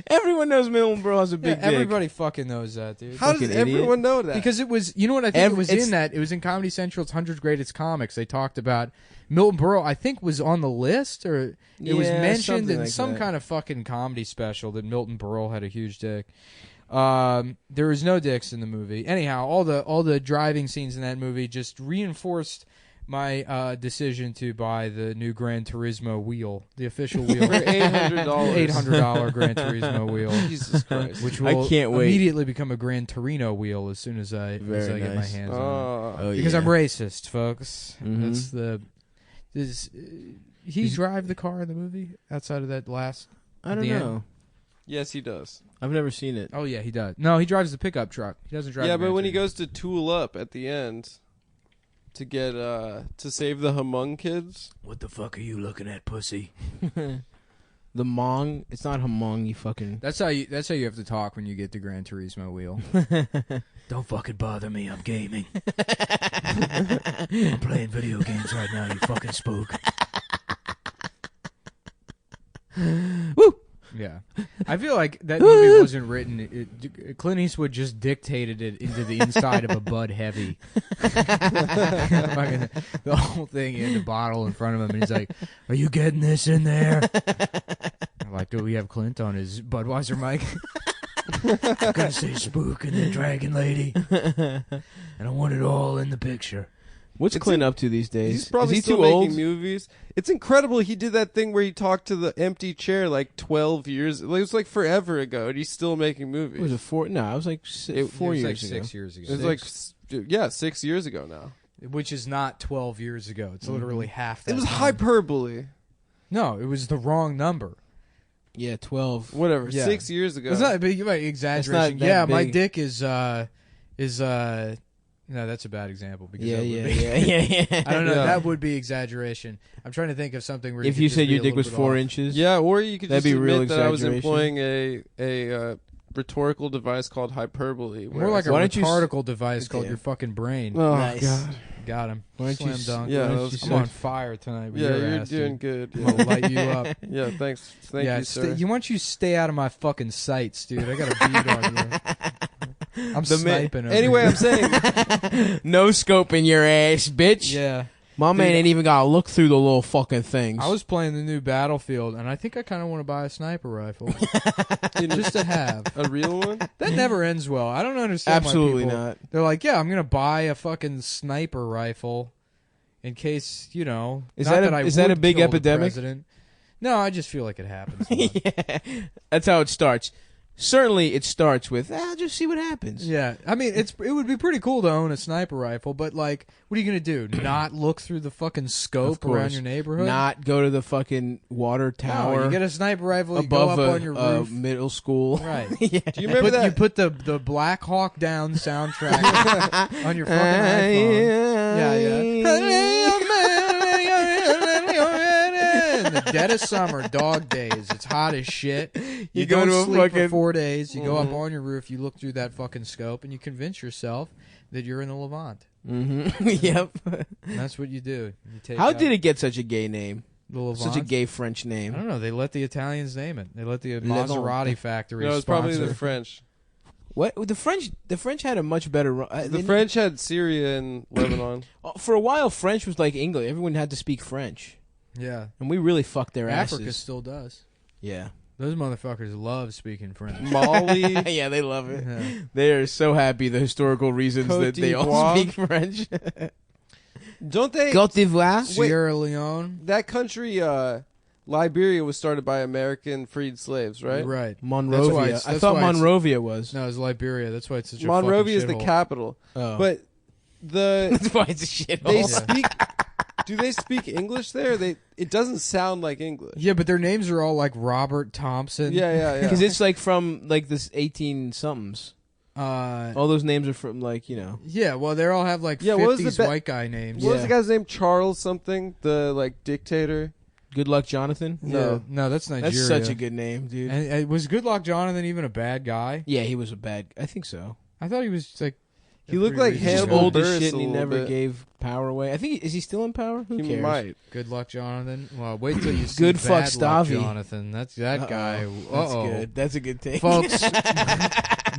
Everyone knows Milton Berle has a big dick. Everybody fucking knows that, dude. How does Fucking idiot. everyone know that? Because it was, you know what I think it was it's- in that? It was in Comedy Central's 100 Greatest Comics. They talked about Milton Berle, I think, was on the list, or it was Yeah, mentioned something in like some that. kind of fucking comedy special that Milton Berle had a huge dick. There was no dicks in the movie. Anyhow, all the driving scenes in that movie just reinforced my decision to buy the new Gran Turismo wheel, the official wheel. For $800. $800 Gran Turismo wheel. Jesus Christ. Which I will can't wait. immediately become a Gran Torino wheel as soon as I Very get my nice. hands on it. Oh. Because I'm racist, folks. Mhm. That's the. He drive the car in the movie outside of that last. I don't the end. know. Yes, he does. I've never seen it. Oh yeah, he does. No, he drives the pickup truck. He doesn't drive. Yeah, the but Gran when he Torino. goes to tool up at the end to get to save the Hmong kids. What the fuck are you looking at, pussy? The Hmong. It's not Hmong. You fucking. That's how you have to talk when you get the Gran Turismo wheel. Don't fucking bother me. I'm gaming. I'm playing video games right now. You fucking spook. Woo. Yeah, I feel like that movie wasn't written. Clint Eastwood just dictated it into the inside of a Bud Heavy. Fucking, the whole thing in the bottle in front of him, and he's like, "Are you getting this in there?" I'm like, "Do we have Clint on his Budweiser mic?" I'm gonna say spook and then dragon lady, and I want it all in the picture. What's Clint up to these days? He's probably Is he still too making old? movies. It's incredible. He did that thing where he talked to the empty chair like 12 years. It was like forever ago, and he's still making movies. Was it 4? No, it was like 4 years ago. 6 years ago. It was like 6 years ago now. Which is not 12 years ago. It's literally half that. It was time. hyperbole. No, it was the wrong number. Yeah, 12. Whatever. Yeah. 6 years ago. It's not, but you're right, exaggeration. that Yeah, my big. dick is no, that's a bad example. Because Yeah. that would be- Yeah. I don't know. Yeah. That would be exaggeration. I'm trying to think of something where If you you could said just be your a dick little was bit 4 off. inches, Yeah, or you could That'd just be real admit that I was exaggeration. employing a rhetorical device called hyperbole. More like a Why don't you rhetorical device called Damn. your fucking brain. Oh, Nice. God. Got him. Why don't Slam you s- dunk. Yeah, why that don't was you I'm say- on fire tonight with Yeah, your you're ass, doing dude. good. I'm Yeah, gonna light you up. yeah thanks. Thank yeah, you, sir. you want you stay out of my fucking sights, dude. I got a bead on you. I'm The ma- sniping. over Anyway, here. I'm saying no scope in your ass, bitch. yeah. My man ain't even got to look through the little fucking things. I was playing the new Battlefield, and I think I kind of want to buy a sniper rifle just to have. a real one. That never ends well. I don't understand. Absolutely why people, not. They're like, yeah, I'm gonna buy a fucking sniper rifle in case Is not that a- I is that a would big kill the epidemic? president. No, I just feel like it happens. a lot. Yeah. That's how it starts. Certainly, it starts with, just see what happens. Yeah, I mean, it would be pretty cool to own a sniper rifle, but like, what are you gonna do? Not look through the fucking scope course. around your neighborhood? Not go to the fucking water No, tower you get a sniper rifle, you above go up on your a roof. middle school. Right. Yeah. Do you remember You that? put the Black Hawk Down soundtrack on your fucking iPhone. Yeah. In the dead of summer, dog days. It's hot as shit. You go don't to a sleep for fucking- 4 days. You go up on your roof. You look through that fucking scope, and you convince yourself that you're in the Levant. Mm-hmm. Yep. And that's what you do. You take How out did it get such a gay name? the Levant? Such a gay French I name. don't know. They let the Italians name it. They let the Levant. Maserati factory No, it's probably sponsor. the French. What the French had a much better run. The French had Syria and Lebanon. For a while, French was like English. Everyone had to speak French, Yeah. and we really fucked their Africa asses. still does. Yeah, Those motherfuckers love speaking French. Mali, Yeah, they love it. Yeah. They are so happy. The historical reasons Côte that they all d'Ivoire. speak French. don't they? Côte d'Ivoire. Sierra Leone. That country, Liberia, was started by American freed slaves, right? Right. Monrovia. That's I thought why it's- Monrovia was. No, it's Liberia. That's why it's such a Monrovia is fucking the shithole. capital, Oh. but the That's why it's a shithole. they Yeah. speak. Do they speak English there? It doesn't sound like English. Yeah, but their names are all like Robert Thompson. Yeah. Because it's like from like this 18 somethings. Uh, All those names are from like yeah, well, they all have like Yeah, what was the 50s ba- white guy names. What was Yeah. the guy's name? Charles something? The like dictator? Good Luck Jonathan. No. No, that's Nigeria. That's such a good name, dude. And was Good Luck Jonathan even a bad guy? Yeah, he was a bad. I think so. I thought he was like. He looked like He's just Hannibal old as Buress shit, and a he little never bit. gave power away. I think is he still in power? Who He cares? might. Good Luck Jonathan. Well, wait till you see Good fuck Bad Luck Stavi. Jonathan. That's that guy. That's Uh-oh. good. That's a good take, Folks.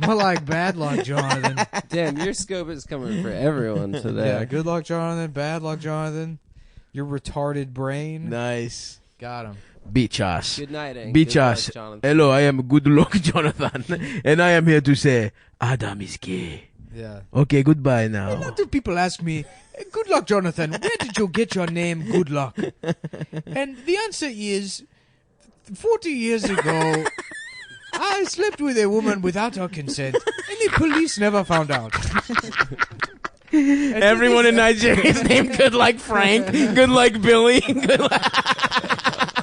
More like Bad Luck Jonathan. Damn, your scope is coming for everyone today. Yeah, Good Luck Jonathan. Bad Luck Jonathan. Your retarded brain. Nice. Got him. Bitch Good night, Hank. Bitch Good luck, ass. Jonathan. Hello, I am Good Luck Jonathan, and I am here to say Adam is gay. Yeah. Okay, goodbye A now. lot of people ask me, Good Luck Jonathan, where did you get your name Good Luck? And the answer is, 40 years ago, I slept with a woman without her consent, and the police never found out. And Everyone in Nigeria is named Good Like Frank, Good Like Billy, Good Like.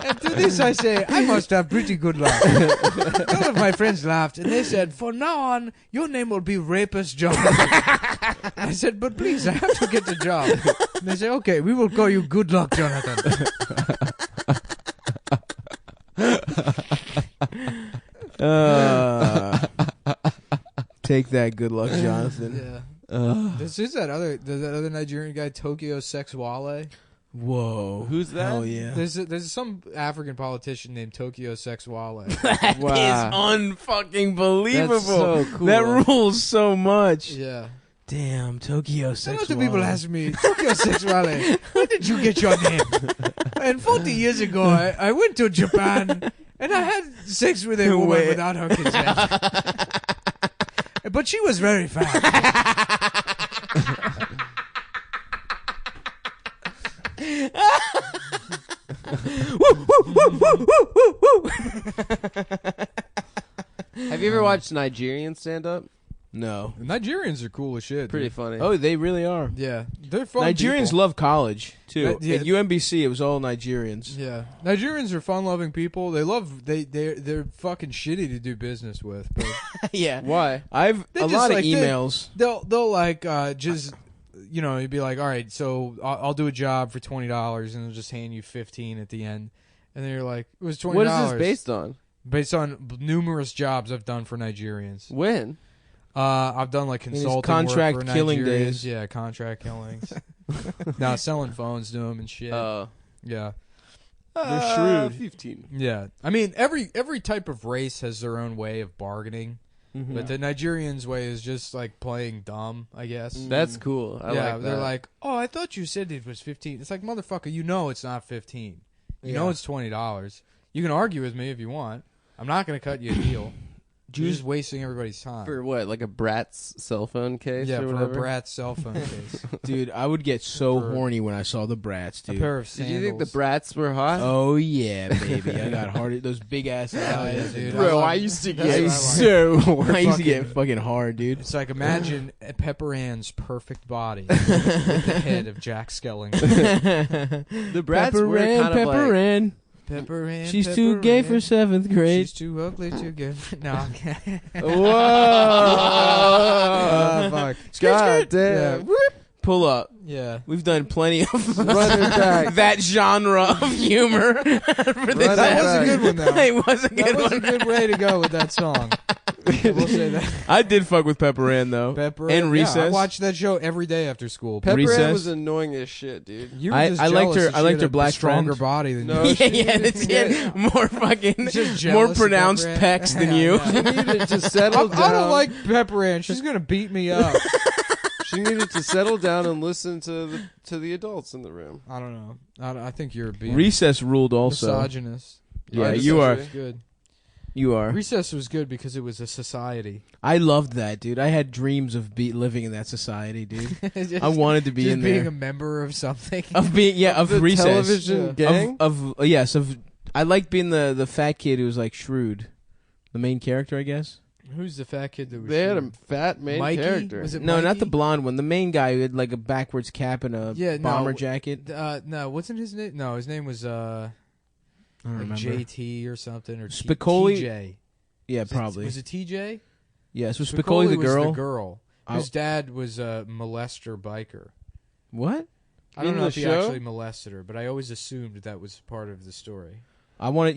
And to this I say, I must have pretty good luck. All of my friends laughed, and they said, from now on, your name will be Rapist John. I said, but please, I have to get the job. And they said, okay, we will call you Good Luck Jonathan. Take that, Good Luck Jonathan. Yeah. This is that other Nigerian guy, Tokyo Sexwale. Whoa. Who's that? Hell yeah. There's some African politician named Tokyo Sexwale. That Wow. is unfucking believable. That's so cool. That rules so much. Yeah. Damn, Tokyo A sex. lot of people ask me, Tokyo Sexwale, where did you get your name? And 40 years ago, I went to Japan and I had sex with a woman Wait. without her consent. But she was very fat. Have you ever watched Nigerian stand up? No. Nigerians are cool as shit. Pretty dude. funny. Oh, they really are. Yeah. They're fun Nigerians people. love college too. Yeah. At UMBC, it was all Nigerians. Yeah. Nigerians are fun-loving people. They're fucking shitty to do business with. But Yeah. Why? I've They a just, lot of like, emails. they'll like just you'd be like, all right, so I'll do a job for $20 and they'll just hand you 15 at the end, and then you're like, it was $20. What is this based on? Based on numerous jobs I've done for Nigerians. When? I've done like his consulting contract work for killing Nigerians. days. Yeah, contract killings. Now selling phones to them and shit. Yeah, They're shrewd. 15. yeah. I mean, every type of race has their own way of bargaining, but the Nigerians' way is just like playing dumb, I guess. That's cool. I yeah, like they're that. like, oh, I thought you said it was 15. It's like, motherfucker, you know it's not 15. You know it's $20. You can argue with me if you want. I'm not going to cut you a deal. You're just wasting everybody's time. For what? Like a Bratz cell phone case Yeah, or for whatever? a Bratz cell phone case. Dude, I would get so For- horny when I saw the Brats, A dude. pair of Did sandals. you think the Bratz were hot? Oh yeah, baby. I got hard. Those big ass Hell yeah, eyes. dude. Bro, love- I used to that's get what I like. so horny. I used to get fucking hard, dude. It's like, imagine Pepper Ann's perfect body with the head of Jack Skellington. The Bratz were Ann, kind of Pepper like... Ann. Pepper Ann. She's Pepper too gay Ann. for 7th grade. She's too ugly to get. No, okay. Whoa! Fuck. God damn. Yeah. Pull up. Yeah. We've done plenty of Run it back. that genre of humor for this. Run it That was a back. good one, though. It was a That good was a one. good way to go with that song. I will say that. I did fuck with Pepper Ann though. Pepper and Ann. Recess. Yeah, I watched that show every day after school. Pepper Recess. Ann was annoying as shit, dude. You were I- just I liked jealous her- that I she liked had her a black stronger friend. body than No, you. yeah, she yeah, needed it's to get- yeah, more fucking, Just more jealous of pronounced Pepper Ann. pecs than you. She needed to settle down. I don't like Pepper Ann. She's gonna beat me up. She needed to settle down and listen to the adults in the room. I don't know. I think you're being Recess ruled also. misogynist. Yeah, Right, you are. essentially. Good. You are. Recess was good because it was a society. I loved that, dude. I had dreams of living in that society, dude. Just- I wanted to be just in being there. a member of something. Of being, of the recess. television gang. Yes, I liked being the fat kid who was like shrewd. The main character, I guess. Who's the fat kid that was? They had a shooting? fat main Mikey? character. Was it No, not Mikey? the blonde one. The main guy who had like a backwards cap and a bomber jacket. No, wasn't his name? No, his name was I don't like remember. JT or something or Spicoli? TJ. Yeah, probably. Was it TJ? Yes, was Spicoli the was girl? the girl. His dad was a molester biker. What? I don't In know the if he show? actually molested her, but I always assumed that was part of the story. I wanted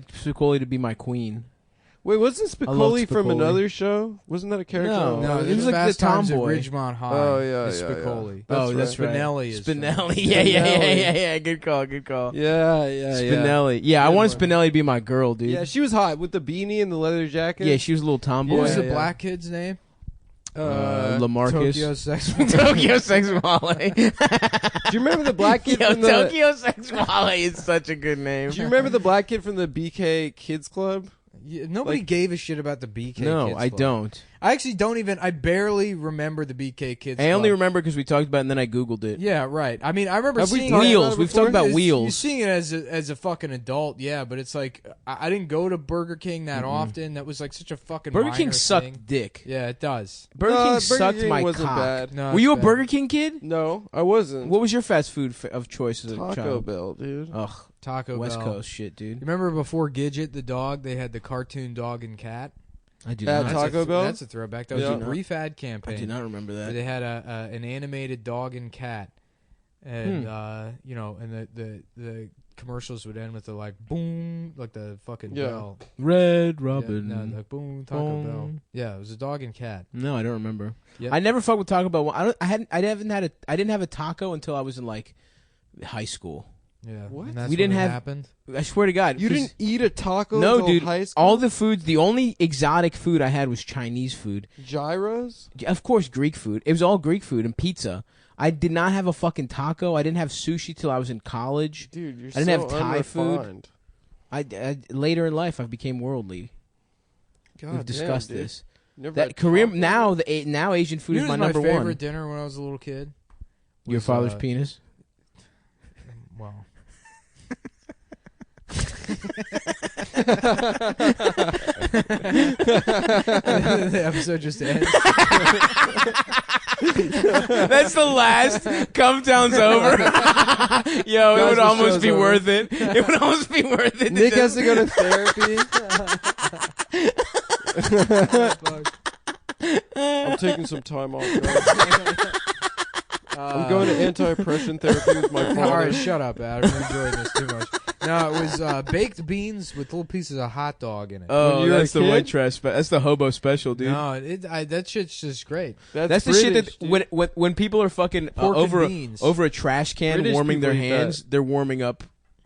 Spicoli to be my queen. Wait, wasn't I love Spicoli from Spicoli. another show? Wasn't that a character? No. No, it it was was like the Fast Times at tomboy. Ridgemont High. Oh, yeah, is yeah, Spicoli. yeah. That's right. Spinelli is Spinelli. from- Yeah. Spinelli. Good call. Yeah. Spinelli. Yeah, I Good wanted one. Spinelli to be my girl, dude. Yeah, she was hot with the beanie and the leather jacket. Yeah, she was a little What tomboy. was the Yeah. black kid's name? Lamarcus. Tokyo Sex. Tokyo Sex Wale. Do you remember the black kid Yo, from the? Tokyo Sex Wale is such a good name. Do you remember the black kid from the BK Kids Club? Yeah, nobody Like- gave a shit about the BK No, Kids I Club. don't. I actually don't even. I barely remember the BK Kids. I only Club. remember because we talked about it and then I Googled it. Yeah, right. I mean, I remember Have we seeing talked it. Wheels. about it We've before? talked about You're Wheels. seeing it as a fucking adult, yeah, but it's like I didn't go to Burger King that often. That was like such a fucking Burger minor King sucked thing. dick. Yeah, it does. Burger King Burger sucked King my wasn't cock. bad. No, Were it's you a bad. Burger King kid? No, I wasn't. What was your fast food of choice as a Taco child? Bell, dude? Ugh, Taco West Bell. Coast shit, You dude. remember before Gidget the dog, they had the cartoon dog and cat. I do At not. Taco Bell? That's a throwback. That was Yeah. a brief ad I campaign. do not remember Where that. they had an animated dog and cat, and and the commercials would end with the like boom, like the fucking Yeah. bell. Red Yeah, Robin. no, like boom, Taco Boom. Bell. Yeah, it was a dog and cat. No, I don't remember. Yep. I never fucked with Taco Bell. I didn't have a taco until I was in like high school. Yeah, What? and that's We didn't when it have- happened. I swear to God, You 'cause- didn't eat a taco No, until dude. high school? All the foods. The only exotic food I had was Chinese food. Gyros? Of course, Greek food. It was all Greek food and pizza. I did not have a fucking taco. I didn't have sushi till I was in college. Dude, you're I didn't have so Thai food. unrefined. I later in life I became worldly. God We've damn, discussed dude. this. Never That had Korean taco? now Asian food You is know my what was number my favorite one. dinner when I was a little kid? Your was, father's penis. Well, the episode just ends. That's the last. Cumtown's over. Yo, it Guys, would the almost show's be over. worth it. It would almost be worth it. Nick has to go to therapy. I'm taking some time off. Guys. I'm going to anti-depression therapy with my All father. right, shut up, Adam. I'm enjoying this too much. No, it was baked beans with little pieces of hot dog in it. Oh, When you were that's a the kid? white trash. That's the hobo special, dude. No, that shit's just great. That's the British, shit dude. that when people are fucking Pork and over beans. a trash can British warming their people eat hands, they're warming up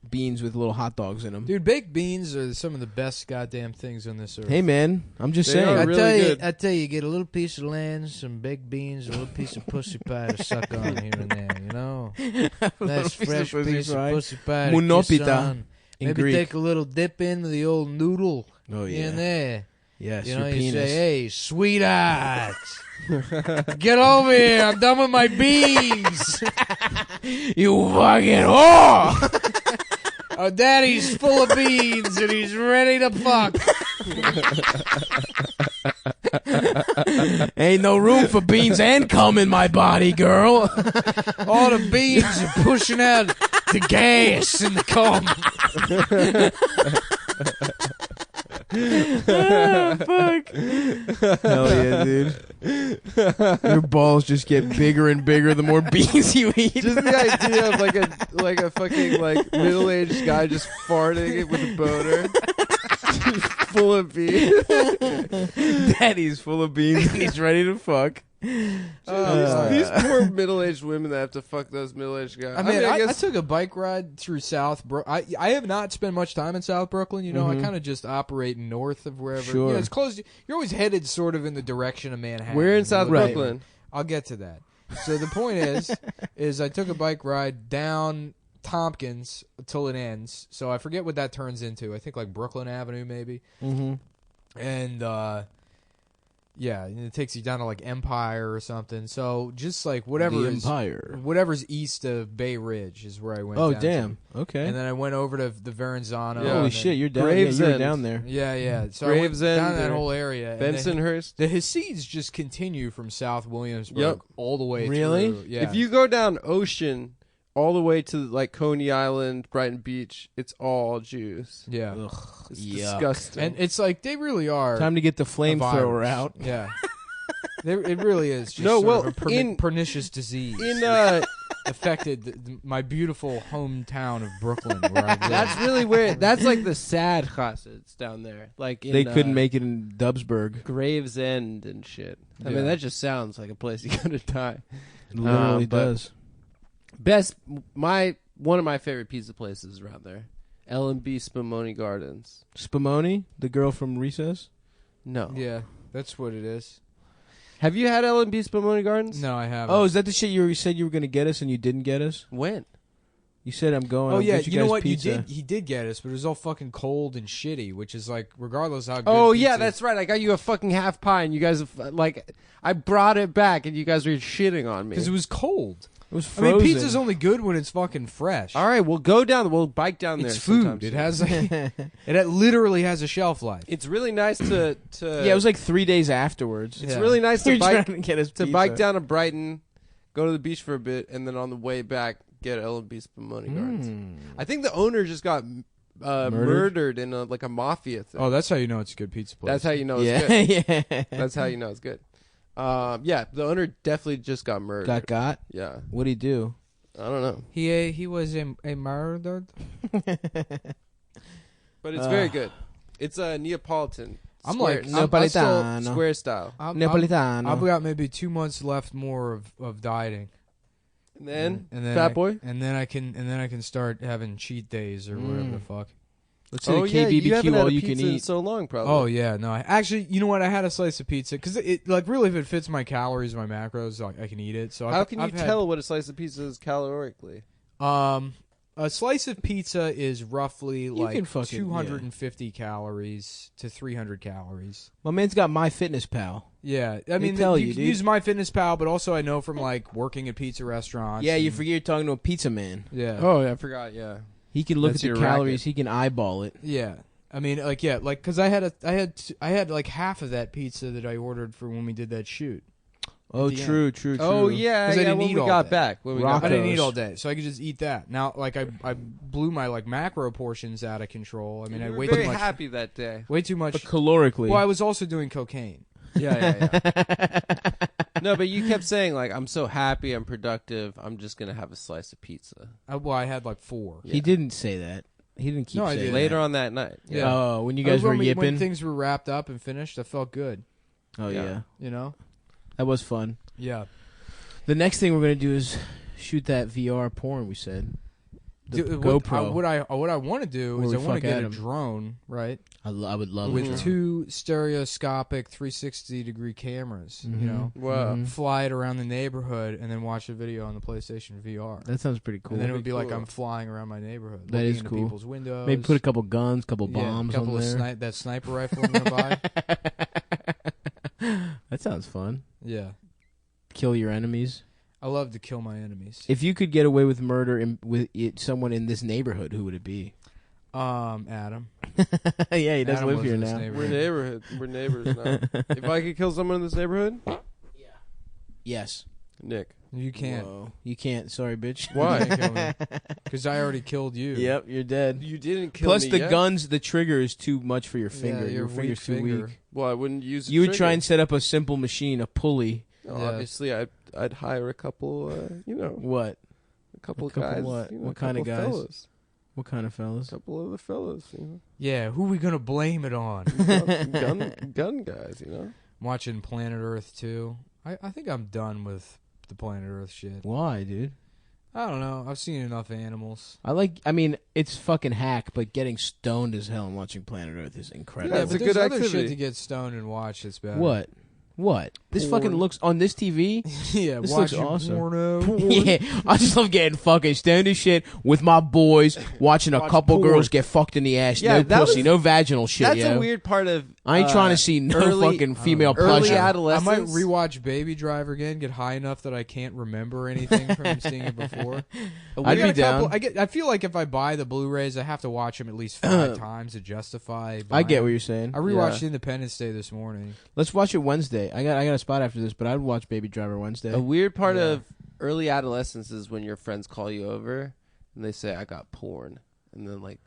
beans with little hot dogs in them. Dude, baked beans are some of the best goddamn things on this earth. Hey man, I'm just They saying. are really good. I tell you, get a little piece of land, some baked beans, a little piece of pussy pie to suck on here and there. You know, nice fresh piece of pussy pie. to kiss Munopita on. in Maybe Greek. take a little dip into the old noodle Oh yeah. in there. Yes, You know, your you penis. say, "Hey, sweetheart, get over here! I'm done with my beans. You fucking whore! Oh, Daddy's full of beans and he's ready to fuck." Ain't no room for beans and cum in my body, girl. All the beans are pushing out the gas in the cum. Fuck. Hell yeah, dude. Your balls just get bigger and bigger the more beans you eat. Just the idea of like a fucking like middle-aged guy just farting with a boner, full of beans. Daddy's full of beans and he's ready to fuck. These poor middle-aged women that have to fuck those middle-aged guys. I mean, I guess took a bike ride through South Brooklyn. I have not spent much time in South Brooklyn. You know, I kind of just operate north of wherever. Sure. You know, it's close. You're always headed sort of in the direction of Manhattan. we're in South Right. Brooklyn. I'll get to that. So the point is I took a bike ride down Tompkins till it ends. So I forget what that turns into. I think like Brooklyn Avenue maybe. Mm-hmm. And yeah, and it takes you down to like Empire or something. So just like whatever's east of Bay Ridge is where I went. Oh down damn! to. Okay. And then I went over to the Verrazano. Yeah. Holy shit! You're down. Gravesend. You were down there. Yeah. So I went Gravesend down that or whole area. and Bensonhurst. The Hasids just continue from South Williamsburg Yep. all the way Really? through. Yeah. If you go down Ocean all the way to like Coney Island, Brighton Beach, it's all Jews. Yeah. Ugh, It's yuck. disgusting. And it's like they really are. Time to get the a flamethrower virus. out. Yeah. It really is just No, sort well, of a pernicious disease. Affected my beautiful hometown of Brooklyn where I live. that's really where that's like the sad Chassids down there. Like in, They couldn't make it in Dubsburg. Gravesend and shit. I mean, Yeah. that just sounds like a place you gotta die. It literally but- does. One of my favorite pizza places around there, L&B Spumoni Gardens. Spumoni, the girl from Recess. No, Yeah, that's what it is. have you had L&B Spumoni Gardens? No, I haven't. Oh, is that the shit you said you were going to get us and you didn't get us? When? You said I'm going. Oh I'll yeah, get you know guys what? Pizza. He did get us, but it was all fucking cold and shitty, which is like regardless how good. Oh pizza yeah, is- that's right. I got you a fucking half pie, and you guys like I brought it back, and you guys were shitting on me. because it was cold. It was I frozen. mean, pizza's only good when it's fucking fresh. All right, we'll go down. We'll bike down there. It's food. sometime It soon. has it literally has a shelf life. It's really nice to. Yeah, it was like 3 days afterwards. It's Yeah. really nice to You're bike trying to get us to pizza. bike down to Brighton, go to the beach for a bit, and then on the way back get L&B Spumoni Gardens. I think the owner just got murdered in like a mafia thing. Oh, that's how you know it's a good pizza place. That's how you know it's good. Yeah, yeah. That's how you know it's good. Yeah, the owner definitely just got murdered. got. Yeah, What'd he do? I don't know, he was a murdered. but it's very good. It's a Neapolitan. I'm square, like- I'm still Napolitano. square style. Napolitano. I've got maybe 2 months left more of dieting. And then, and then Fat Boy. and then I can start having cheat days or whatever the fuck. Let's say Oh the yeah, you haven't KBBQ had all a you pizza can in eat. so long, probably. Oh yeah, no. Actually, you know what? I had a slice of pizza because it like really if it fits my calories, my macros, like, I can eat it. So How I've, can you I've had- tell what a slice of pizza is calorically? A slice of pizza is roughly like can fucking- 250 calories to 300 calories. My man's got MyFitnessPal. Yeah, I mean, tell you you, can dude. use MyFitnessPal, but also I know from like working at pizza restaurants. Yeah, you and- forget you're talking to a pizza man. Yeah. Oh, yeah, I forgot. Yeah, He can look That's at the your calories. racket. He can eyeball it. Yeah. I mean, like, yeah, like, because I had like half of that pizza that I ordered for when we did that shoot. Oh, the true. Oh yeah, 'Cause I yeah. didn't When eat we all got day. back, when we Rock- got I back. didn't eat Tacos. all day, so I could just eat that. Now, like, I blew my like macro portions out of control. I mean, I You were way very too much. happy that day. Way too much. But calorically. Well, I was also doing cocaine. Yeah. No, but you kept saying like, "I'm so happy, I'm productive. I'm just gonna have a slice of pizza." I had like 4. He didn't say that. He didn't keep No, I saying didn't. that. Later on that night. Yeah. Oh, when you guys were when yipping. things were wrapped up and finished, I felt good. Oh, Yeah. yeah. You know? That was fun. Yeah. The next thing we're going to do is shoot that VR porn we said. The Dude, GoPro. What I want to do Where is we I want fuck to get at a 'em. drone, right? I would love With it. 2 stereoscopic 360-degree cameras, Mhm. you know? Wow. Mhm. Fly it around the neighborhood and then watch a video on the PlayStation VR. That sounds pretty cool. And then it would be like cool. I'm flying around my neighborhood. That looking is into cool. people's windows. Maybe put a couple guns, couple bombs a couple on of there. that sniper rifle I'm gonna buy. That sounds fun. Yeah, Kill your enemies. I love to kill my enemies. If you could get away with murder with someone in this neighborhood, who would it be? Adam. Yeah, he does Adam live lives here in this now. neighborhood. We're neighbors now. If I could kill someone in this neighborhood, Yes. Nick. You can't. Whoa. You can't. Sorry, bitch. Why? Because I already killed you. Yep, you're dead. You didn't kill Plus, me the yet? guns, the trigger is too much for your Yeah, finger. your your finger's weak too finger. weak. Well, I wouldn't use. You would try and set up a simple machine, a pulley. No, Yeah. obviously, I'd hire a couple. What? A couple A couple guys. what? You know, What a kind of couple guys? Fellas. What kind of fellas? A couple of the fellas. You Yeah, who are we gonna blame it on? know, gun guys. You know. I'm watching Planet Earth 2. I think I'm done with the Planet Earth shit. Why, dude? I don't know. I've seen enough animals. I mean, it's fucking hack, but getting stoned as hell and watching Planet Earth is incredible. Yeah, Yeah, it's but a there's good other activity. shit to get stoned and watch that's better. What? What? This Porn. fucking looks on this TV. Yeah, This looks watching awesome. porno. Yeah, I just love getting fucking stoned as shit with my boys, watching a Watch couple porn. girls get fucked in the ass. Yeah, No that pussy, was- no vaginal shit. That's yo. a weird part of. I ain't trying to see no early- fucking female early pleasure. I adolescence. might rewatch Baby Driver again, get high enough that I can't remember anything from seeing it before. I'd be down. I feel like if I buy the Blu-rays, I have to watch them at least 5 times to justify. I get buying what you're saying. I rewatched Yeah. Independence Day this morning. Let's watch it Wednesday. I got a spot after this, but I'd watch Baby Driver Wednesday. A weird part Yeah. of early adolescence is when your friends call you over and they say, "I got porn," and then like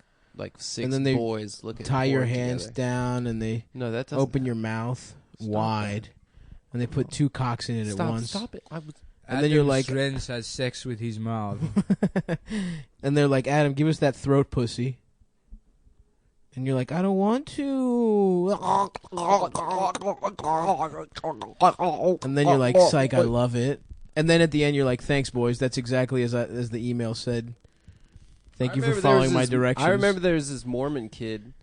6 And then they boys look at Tie your porn hands together. down and they No, that doesn't. open your mouth wide, and they put 2 cocks in it Stop! at once. Stop it! I was. And then you're like- friends has sex with his mouth. And they're like, Adam, give us that throat pussy. And you're like, I don't want to. And then you're like, psych, I love it. And then at the end, you're like, thanks, boys. That's exactly as the email said. Thank you for following my directions. I remember there was this Mormon kid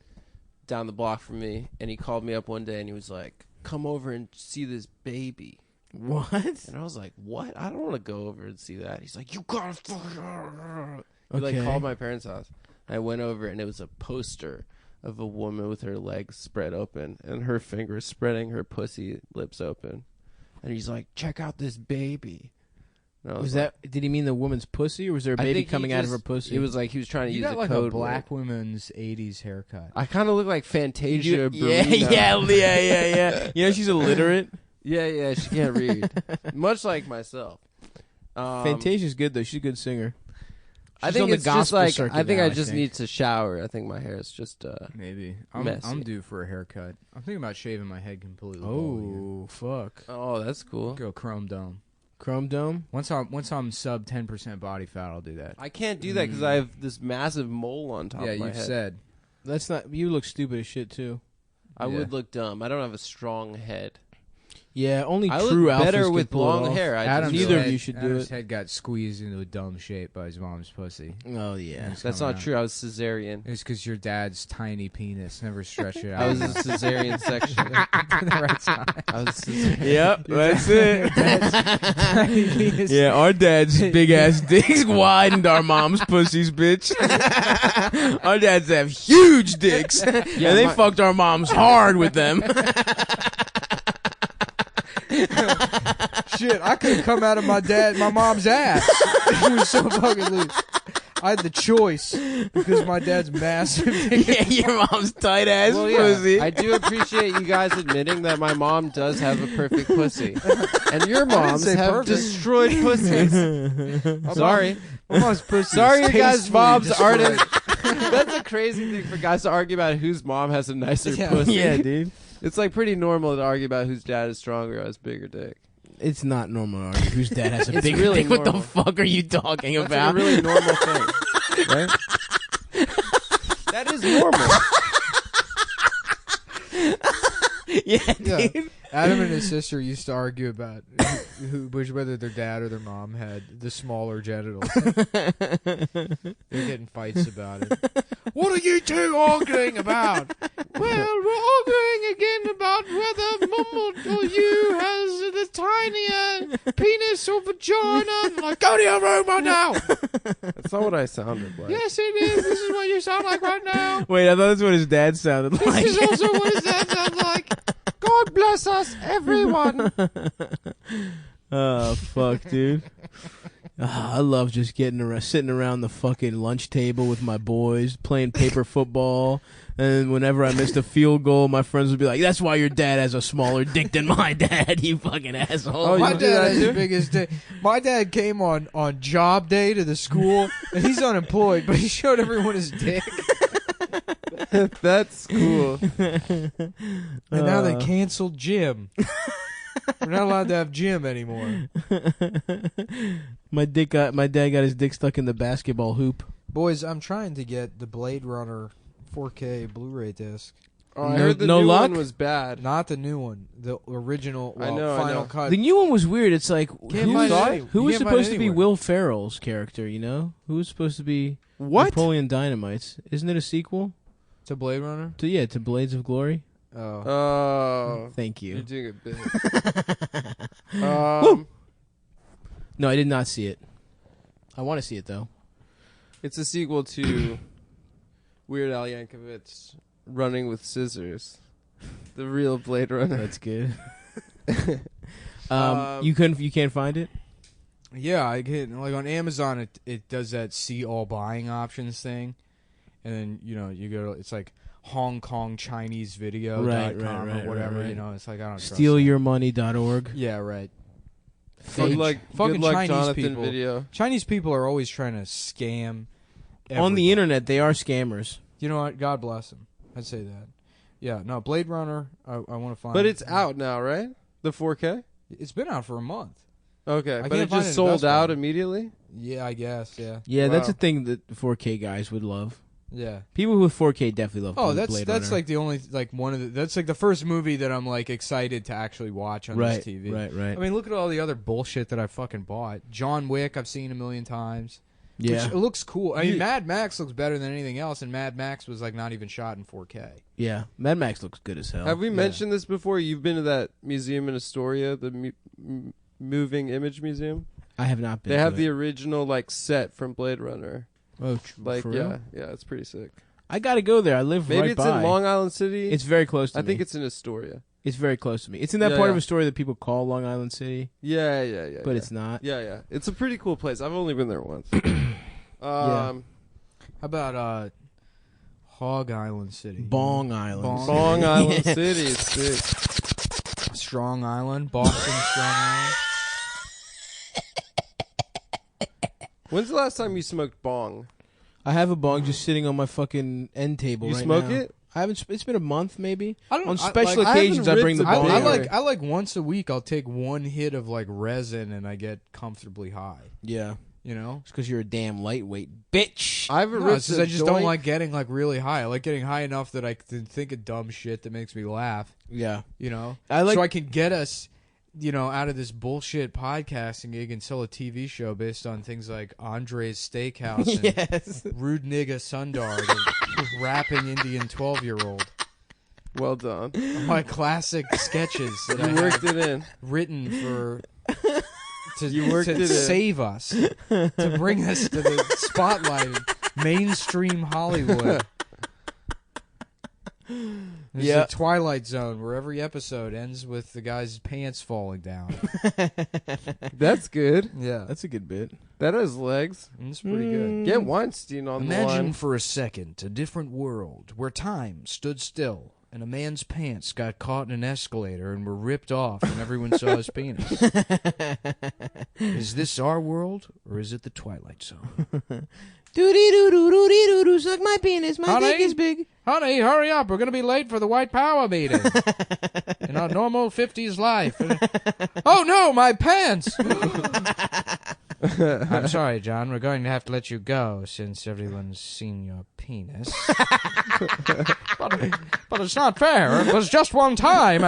down the block from me, and he called me up one day and he was like, "Come over and see this baby." What? And I was like, "What? I don't want to go over and see that." He's like, "You gotta fucking." He like Okay. called my parents' house. I went over and it was a poster of a woman with her legs spread open and her fingers spreading her pussy lips open. And he's like, "Check out this baby." And I Was like, that? Did he mean the woman's pussy, or was there a I baby think he coming out of her just- pussy? It was like he was trying to You use got a like code a black word. women's '80s haircut. I kind of look like Fantasia. yeah, Barrina. yeah. You know she's illiterate. Yeah, she can't read. Much like myself. Fantasia's good though. She's a good singer. I She's think on the it's just gospel like circuit I think now, I just think. need to shower. I think my hair is just Maybe I'm Messy. due for a haircut. I'm thinking about shaving my head completely. bald again. Oh fuck! oh, that's cool. Go chrome dome. Chrome Dome. Once I'm sub 10% body fat, I'll do that. I can't do that because I have this massive mole on top Yeah, of my you've head. said. That's not. You look stupid as shit too. I Yeah. would look dumb. I don't have a strong head. Yeah, only I true look alphas better could with pull it long off. hair. I Adam's just neither feel of like- you should do Adam's it. head got squeezed into a dumb shape by his mom's pussy. Oh yeah. It's That's coming not out. true. I was cesarean. It's because your dad's tiny penis never stretched it out. I was a enough. cesarean section. to the right side. I was cesarean. Yep, that's it. Tiny penis. Yeah, our dad's big ass dicks widened our mom's pussies, bitch. Our dads have huge dicks, and they my- fucked our moms hard with them. Shit, I could have come out of my mom's ass. It was so fucking loose. I had the choice because my dad's massive. Yeah, your mom's tight ass Well, yeah, pussy. I do appreciate you guys admitting that my mom does have a perfect pussy, and your moms say have perfect. destroyed pussies. Sorry, My mom's pussy. sorry, is you guys' tastefully moms destroyed. aren't. That's a crazy thing for guys to argue about whose mom has a nicer Yeah. pussy. Yeah, dude. It's like pretty normal to argue about whose dad is stronger or has bigger dick. It's not normal to argue whose dad has a It's big really dick. What the normal. fuck are you talking That's about? like a really normal thing, right? That is normal. Yeah, Yeah. dude. Adam and his sister used to argue about whether their dad or their mom had the smaller genitals. They're getting fights about it. What are you two arguing about? Well, we're arguing again about whether mum or you has the tinier penis or vagina. I'm like, go to your room right now. That's not what I sounded like. Yes, it is. This is what you sound like right now. Wait, I thought that's what his dad sounded like. This is also what his dad sounds like. God bless us, everyone. Oh fuck, dude! I love just sitting around the fucking lunch table with my boys, playing paper football. And whenever I missed a field goal, my friends would be like, "That's why your dad has a smaller dick than my dad, you fucking asshole." Oh, you My do dad that has too? the biggest dick. My dad came on job day to the school, and he's unemployed, but he showed everyone his dick. That's cool. And now they canceled gym. We're not allowed to have gym anymore. my dad got his dick stuck in the basketball hoop. Boys, I'm trying to get the Blade Runner 4K Blu-ray disc. Oh, I No- heard the no new luck? one was bad. Not the new one, the original I know, I final know. cut. The new one was weird. It's like Can't who find was, it any- who you was can't find supposed it to be anywhere. Will Ferrell's character? You know, who was supposed to be What? Napoleon Dynamite's? Isn't it a sequel To Blade Runner? to Blades of Glory? Oh. Thank You're you. doing it big. No, I did not see it. I want to see it though. It's a sequel to Weird Al Yankovic's Running with Scissors. The real Blade Runner. That's good. You can't find it? Yeah, I get like on Amazon. It does that see all buying options thing, and then you go. It's like Hong Kong Chinese video.com or whatever. Right. It's like I don't trust Stealyourmoney.org. Yeah, right. Good luck, fucking Chinese Jonathan people. Video. Chinese people are always trying to scam. On the internet, they are scammers. You know what? God bless them. I'd say that. Yeah, no, Blade Runner. I want to find. But it's out now, right? The 4K. It's been out for a month. Okay, but can't it find just it sold Best Buy. out immediately. Yeah, I guess. Yeah. Yeah, that's Wow. a thing that 4K guys would love. Yeah. People with 4K definitely love. Oh, Blade that's Runner. like the only one of the. That's like the first movie that I'm like excited to actually watch on this TV. Right. I mean, look at all the other bullshit that I fucking bought. John Wick, I've seen a million times. Yeah, Which, it looks cool. I mean, Mad Max looks better than anything else, and Mad Max was like not even shot in 4K. yeah. Mad Max looks good as hell. Have we mentioned this before? You've been to that museum in Astoria, the moving image museum. I have not been. They have to the it. original like set from Blade Runner. Oh, Like for real? yeah, it's pretty sick. I gotta go there. I live Maybe right it's by. in Long Island City. It's very close to me. I think it's in Astoria. It's very close to me. It's in that Yeah, part yeah. of Astoria that people call Long Island City, Yeah. but it's not. Yeah. It's a pretty cool place. I've only been there once. How about Hog Island City? Bong Island. Long Island Yeah. City is sick. Strong Island, Boston Strong Island. When's the last time you smoked bong? I have a bong just sitting on my fucking end table. You right smoke now. it? I haven't. It's been a month, maybe. I don't. On I- special like, I occasions, I haven't bring the ripped a bong. big- out. I like once a week. I'll take one hit of like resin and I get comfortably high. Yeah, You know, it's because you're a damn lightweight bitch. I haven't no, ripped it's 'cause a I just joint. don't like getting like really high. I like getting high enough that I can think of dumb shit that makes me laugh. Yeah, You know, I like. so I can get us, out of this bullshit podcasting gig and sell a TV show based on things like Andre's Steakhouse and yes. Rude Nigga Sundar, the rapping Indian 12-year-old. Well done. My classic sketches that I You worked it in. written for You worked to it in. save us, to bring us to the spotlight of mainstream Hollywood. There's Yeah. a Twilight Zone where every episode ends with the guy's pants falling down. That's good. Yeah, That's a good bit. That has legs. that's pretty good. Get Weinstein on the Imagine line. for a second a different world where time stood still and a man's pants got caught in an escalator and were ripped off and everyone saw his penis. Is this our world or is it the Twilight Zone? Doody doo doo doody doo doo. Suck my penis. My Honey? dick is big. Honey, hurry up. We're going to be late for the White Power meeting. In our normal 50s life. Oh, no, my pants. I'm sorry, John. We're going to have to let you go since everyone's seen your penis. But it's not fair. It was just one time.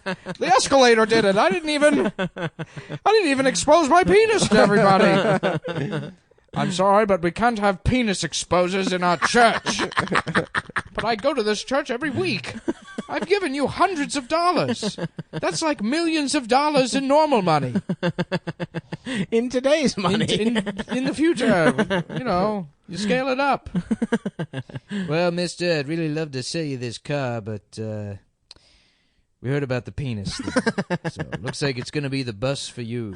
The escalator did it. I didn't even expose my penis to everybody. I'm sorry, but we can't have penis exposers in our church. But I go to this church every week. I've given you hundreds of dollars. That's like millions of dollars in normal money. In today's money. In the future, you scale it up. Well, mister, I'd really love to sell you this car, but we heard about the penis thing. So it looks like it's going to be the bus for you.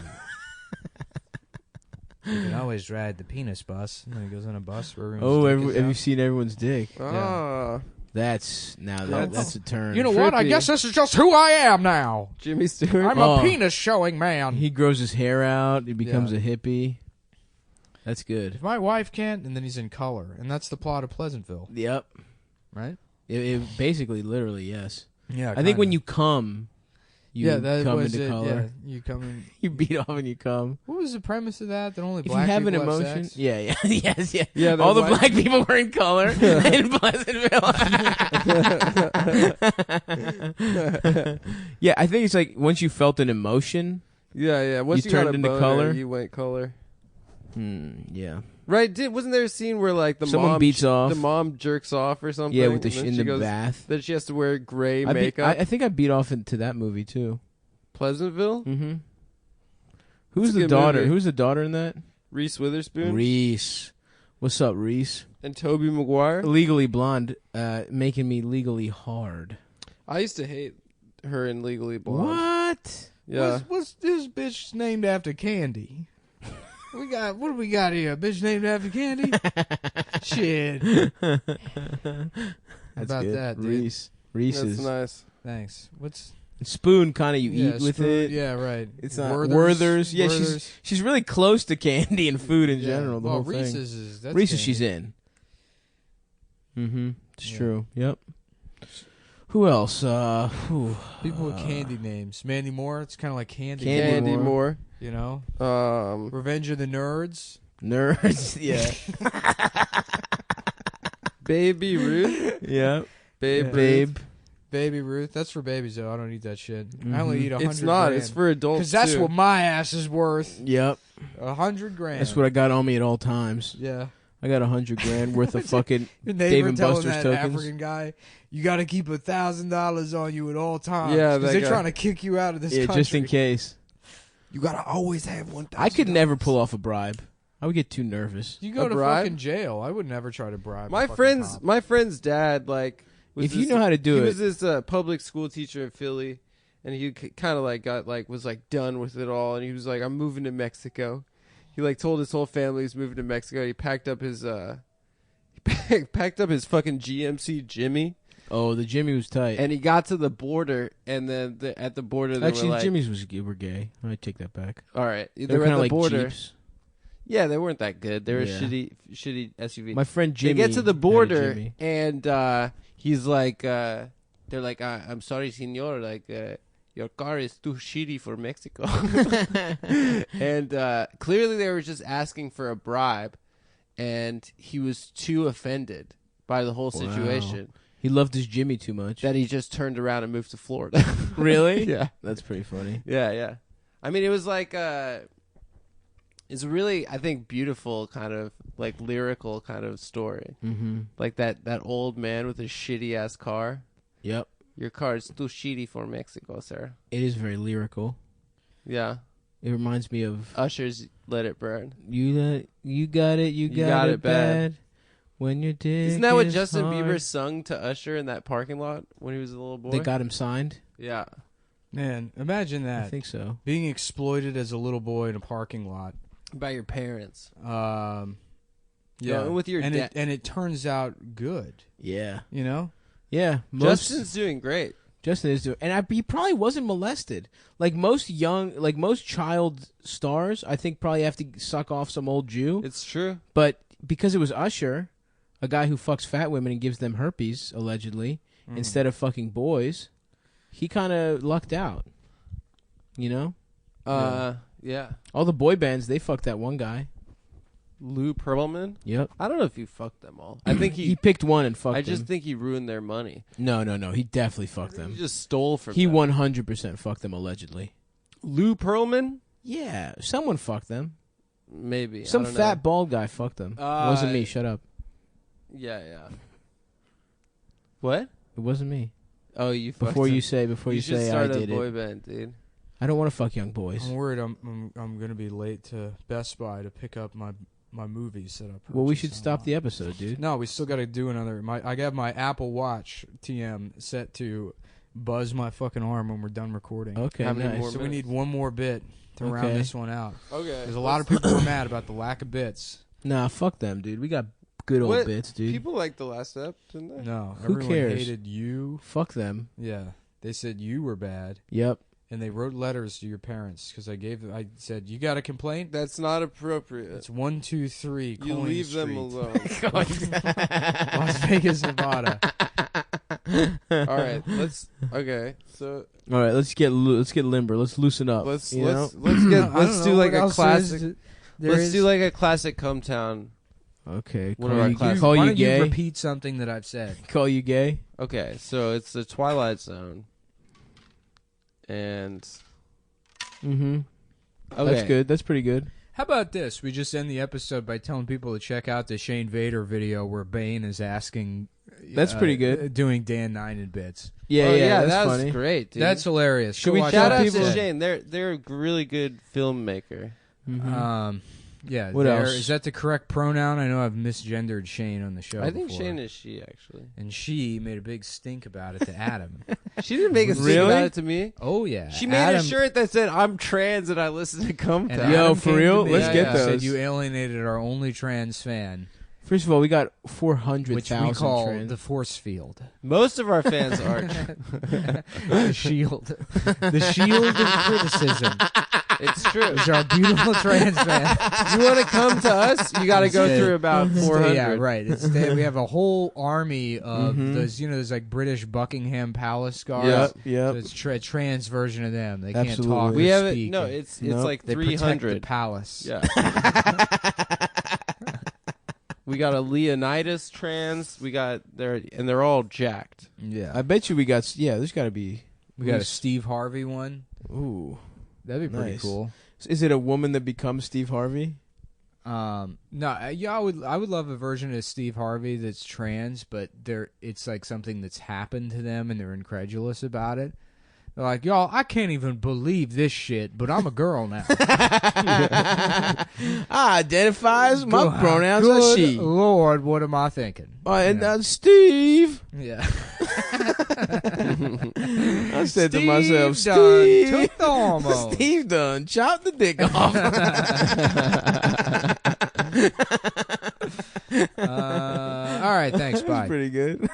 You can always ride the penis bus. And then he goes on a bus where everyone's Have you seen everyone's dick? Ah, That's a turn. You know what? I Trippy. guess this is just who I am now. Jimmy Stewart. I'm a penis showing man. He grows his hair out. He becomes Yeah. a hippie. That's good. If my wife can't, and then he's in color, and that's the plot of Pleasantville, Yep. right? It basically, literally, yes. Yeah, I think when you come, you that come was into it. color. Yeah, you come in. You beat off and you come. What was the premise of that? That only If black you have an people emotion, sex? yeah, yes, yeah. Yeah, All the white- black people were in color in Pleasantville. Yeah, I think it's like once you felt an emotion. Yeah. Once You you got turned a into boner, color? you went color. Yeah. Right? Wasn't there a scene where like Someone beats off. the mom jerks off or something? Yeah, with the and then in she the goes, bath. That she has to wear gray I makeup. think I beat off into that movie too. Pleasantville. Mm-hmm. Who's a the good daughter? movie. Who's the daughter in that? Reese Witherspoon Reese. What's up, Reese? and Tobey Maguire. Legally Blonde, making me legally hard. I used to hate her in Legally Blonde. What? Yeah. What's this bitch named after Candy? What do we got here? A bitch named after Candy? Shit. How about good. that, dude? Reese's. That's nice. Thanks. What's Spoon kind of you eat with spoon, it. Yeah, right. It's not Werther's. Yeah, Werther's. she's really close to candy and food in general. The well, whole Reese's thing. is that's Reese's, candy. she's in. Mm-hmm. It's Yeah. true. Yep. Who else? People with candy names. Mandy Moore. It's kind of like Candy. Candy Moore. You know. Revenge of the Nerds. Nerds. Yeah. Baby Ruth. Yeah. Babe. Yeah. Babe. Baby Ruth. That's for babies though. I don't eat that shit. I only Mhm. eat 100. It's not. It's for adults. because that's too. what my ass is worth. Yep. 100 grand. That's what I got on me at all times. Yeah. I got $100,000 worth of fucking Your Dave neighbor and telling Buster's that tokens. African guy, you got to keep $1,000 on you at all times. Yeah, because that they're guy. trying to kick you out of this yeah, country. just in case. You got to always have $1,000. I could never pull off a bribe. I would get too nervous. You go A to bribe? fucking jail. I would never try to bribe. My a fucking friend's cop. my friend's dad like was If you this- know how to do he it. was this public school teacher in Philly, and he kind of like got like was like done with it all, and he was like, I'm moving to Mexico. He like told his whole family he's moving to Mexico. He packed up his packed up his fucking GMC Jimmy, Oh, the Jimmy was tight. and he got to the border, and then at the border they Actually, were like, Jimmy's were gay. I take that back. all right, they They were were at kind the of like border. Jeeps. Yeah, they weren't that good. They were Yeah. shitty SUV. My friend Jimmy. They get to the had a border, Jimmy. and he's like, they're like, I'm sorry, senor, like, your car is too shitty for Mexico. And clearly they were just asking for a bribe, and he was too offended by the whole situation He loved his Jimmy too much. that he just turned around and moved to Florida. Really? Yeah. That's pretty funny. Yeah. I mean, it was like, it's a really, I think, beautiful kind of, like, lyrical kind of story. Mm-hmm. Like that old man with his shitty ass car. Yep. Your car is too shitty for Mexico, sir. It is very lyrical. Yeah. It reminds me of Usher's Let It Burn. you got it bad. When your dick Isn't that what is Justin hard. Bieber sung to Usher in that parking lot when he was a little boy? They got him signed. Yeah. Man, imagine I that. think so. Being exploited as a little boy in a parking lot. By your parents. Yeah. Going with your and dad. it turns out good. Yeah. You know? Yeah. Justin's doing great. Justin is doing, and he probably wasn't molested. Like most child stars, I think probably have to suck off some old Jew. It's true. But because it was Usher, a guy who fucks fat women and gives them herpes allegedly instead of fucking boys, he kind of lucked out. You know, Yeah. all the boy bands they fucked that one guy. Lou Pearlman? Yep. I don't know if he fucked them all. I think he picked one and fucked. I just them. think he ruined their money. No. He definitely fucked He them. just stole from He them. 100% fucked them allegedly. Lou Pearlman? Yeah, someone fucked them. Maybe. Some I don't fat know. bald guy fucked them. It wasn't me. Shut up. Yeah. What? It wasn't me. Oh, you fucked Before him. you say should I start did a boy it. band, dude. I don't want to fuck young boys. I'm worried I'm going to be late to Best Buy to pick up my movies that I purchased. Well, we should stop online. the episode, dude. No, we still got to do another. I got my Apple Watch TM set to buzz my fucking arm when we're done recording. Okay, How many nice. more So we minutes? need one more bit to round Okay. this one out. Okay. There's a lot of people who are mad about the lack of bits. Nah, fuck them, dude. We got good old What? bits, dude. People liked the last ep, didn't they? No, Who everyone cares? hated you. Fuck them. Yeah, they said you were bad, Yep. and they wrote letters to your parents because I said you got a complaint. That's not appropriate. It's 123. You Colleen leave Street, them alone. Las Vegas, Nevada. All right, let's. Okay, so All right, let's get limber. Let's loosen up. let's you know? let's do like a classic. There Let's is- do like a classic Cumtown. Okay. One of our classics. Call Why you don't gay? you repeat something that I've said? Call you gay? Okay, so it's the Twilight Zone, and Mm-hmm. okay, That's good. That's pretty good. How about this? We just end the episode by telling people to check out the Shane Vader video where Bane is asking. That's pretty good. Doing Dan Ninen bits. Yeah, that's was funny. great, dude. That's hilarious. Should Go we watch Shout that out people- to episode. Shane. They're a really good filmmaker. Yeah. What else? Is that the correct pronoun? I know I've misgendered Shane on the show. I think before. Shane is she, actually. And she made a big stink about it to Adam. She didn't make a stink Really? about it to me. Oh yeah. She made Adam, a shirt that said, "I'm trans and I listen to Cumtown." And Yo, Adam for came to real? me Let's and get said those. you alienated our only trans fan, First of all, we got which 400,000 we call trans. the force field. Most of our fans are. The shield. The shield of criticism. It's true. Is our beautiful trans fan. You want to come to us? You got to go Instead- through about 400. Yeah, right. We have a whole army of those, those like British Buckingham Palace guards. Yep. So it's a trans version of them. They Absolutely. can't talk. We or have it. speak. No, and it's Nope. like they protect the 300. palace. Yeah. We got a Leonidas trans. We got they're all jacked. Yeah. I bet you we got. Yeah, there's got to be. We got a Steve Harvey one. Ooh, That'd be pretty Nice. cool. is it a woman that becomes Steve Harvey? No, yeah, I would love a version of Steve Harvey that's trans, but it's like something that's happened to them and they're incredulous about it. They're like, y'all, I can't even believe this shit, but I'm a girl now. I identify as my Good- pronouns good are she. Lord, what am I thinking? And Yeah. Steve. Yeah. I said to myself, Steve done Steve. took the hormone. Steve done chopped the dick off. All right, thanks. That's Bye. pretty good.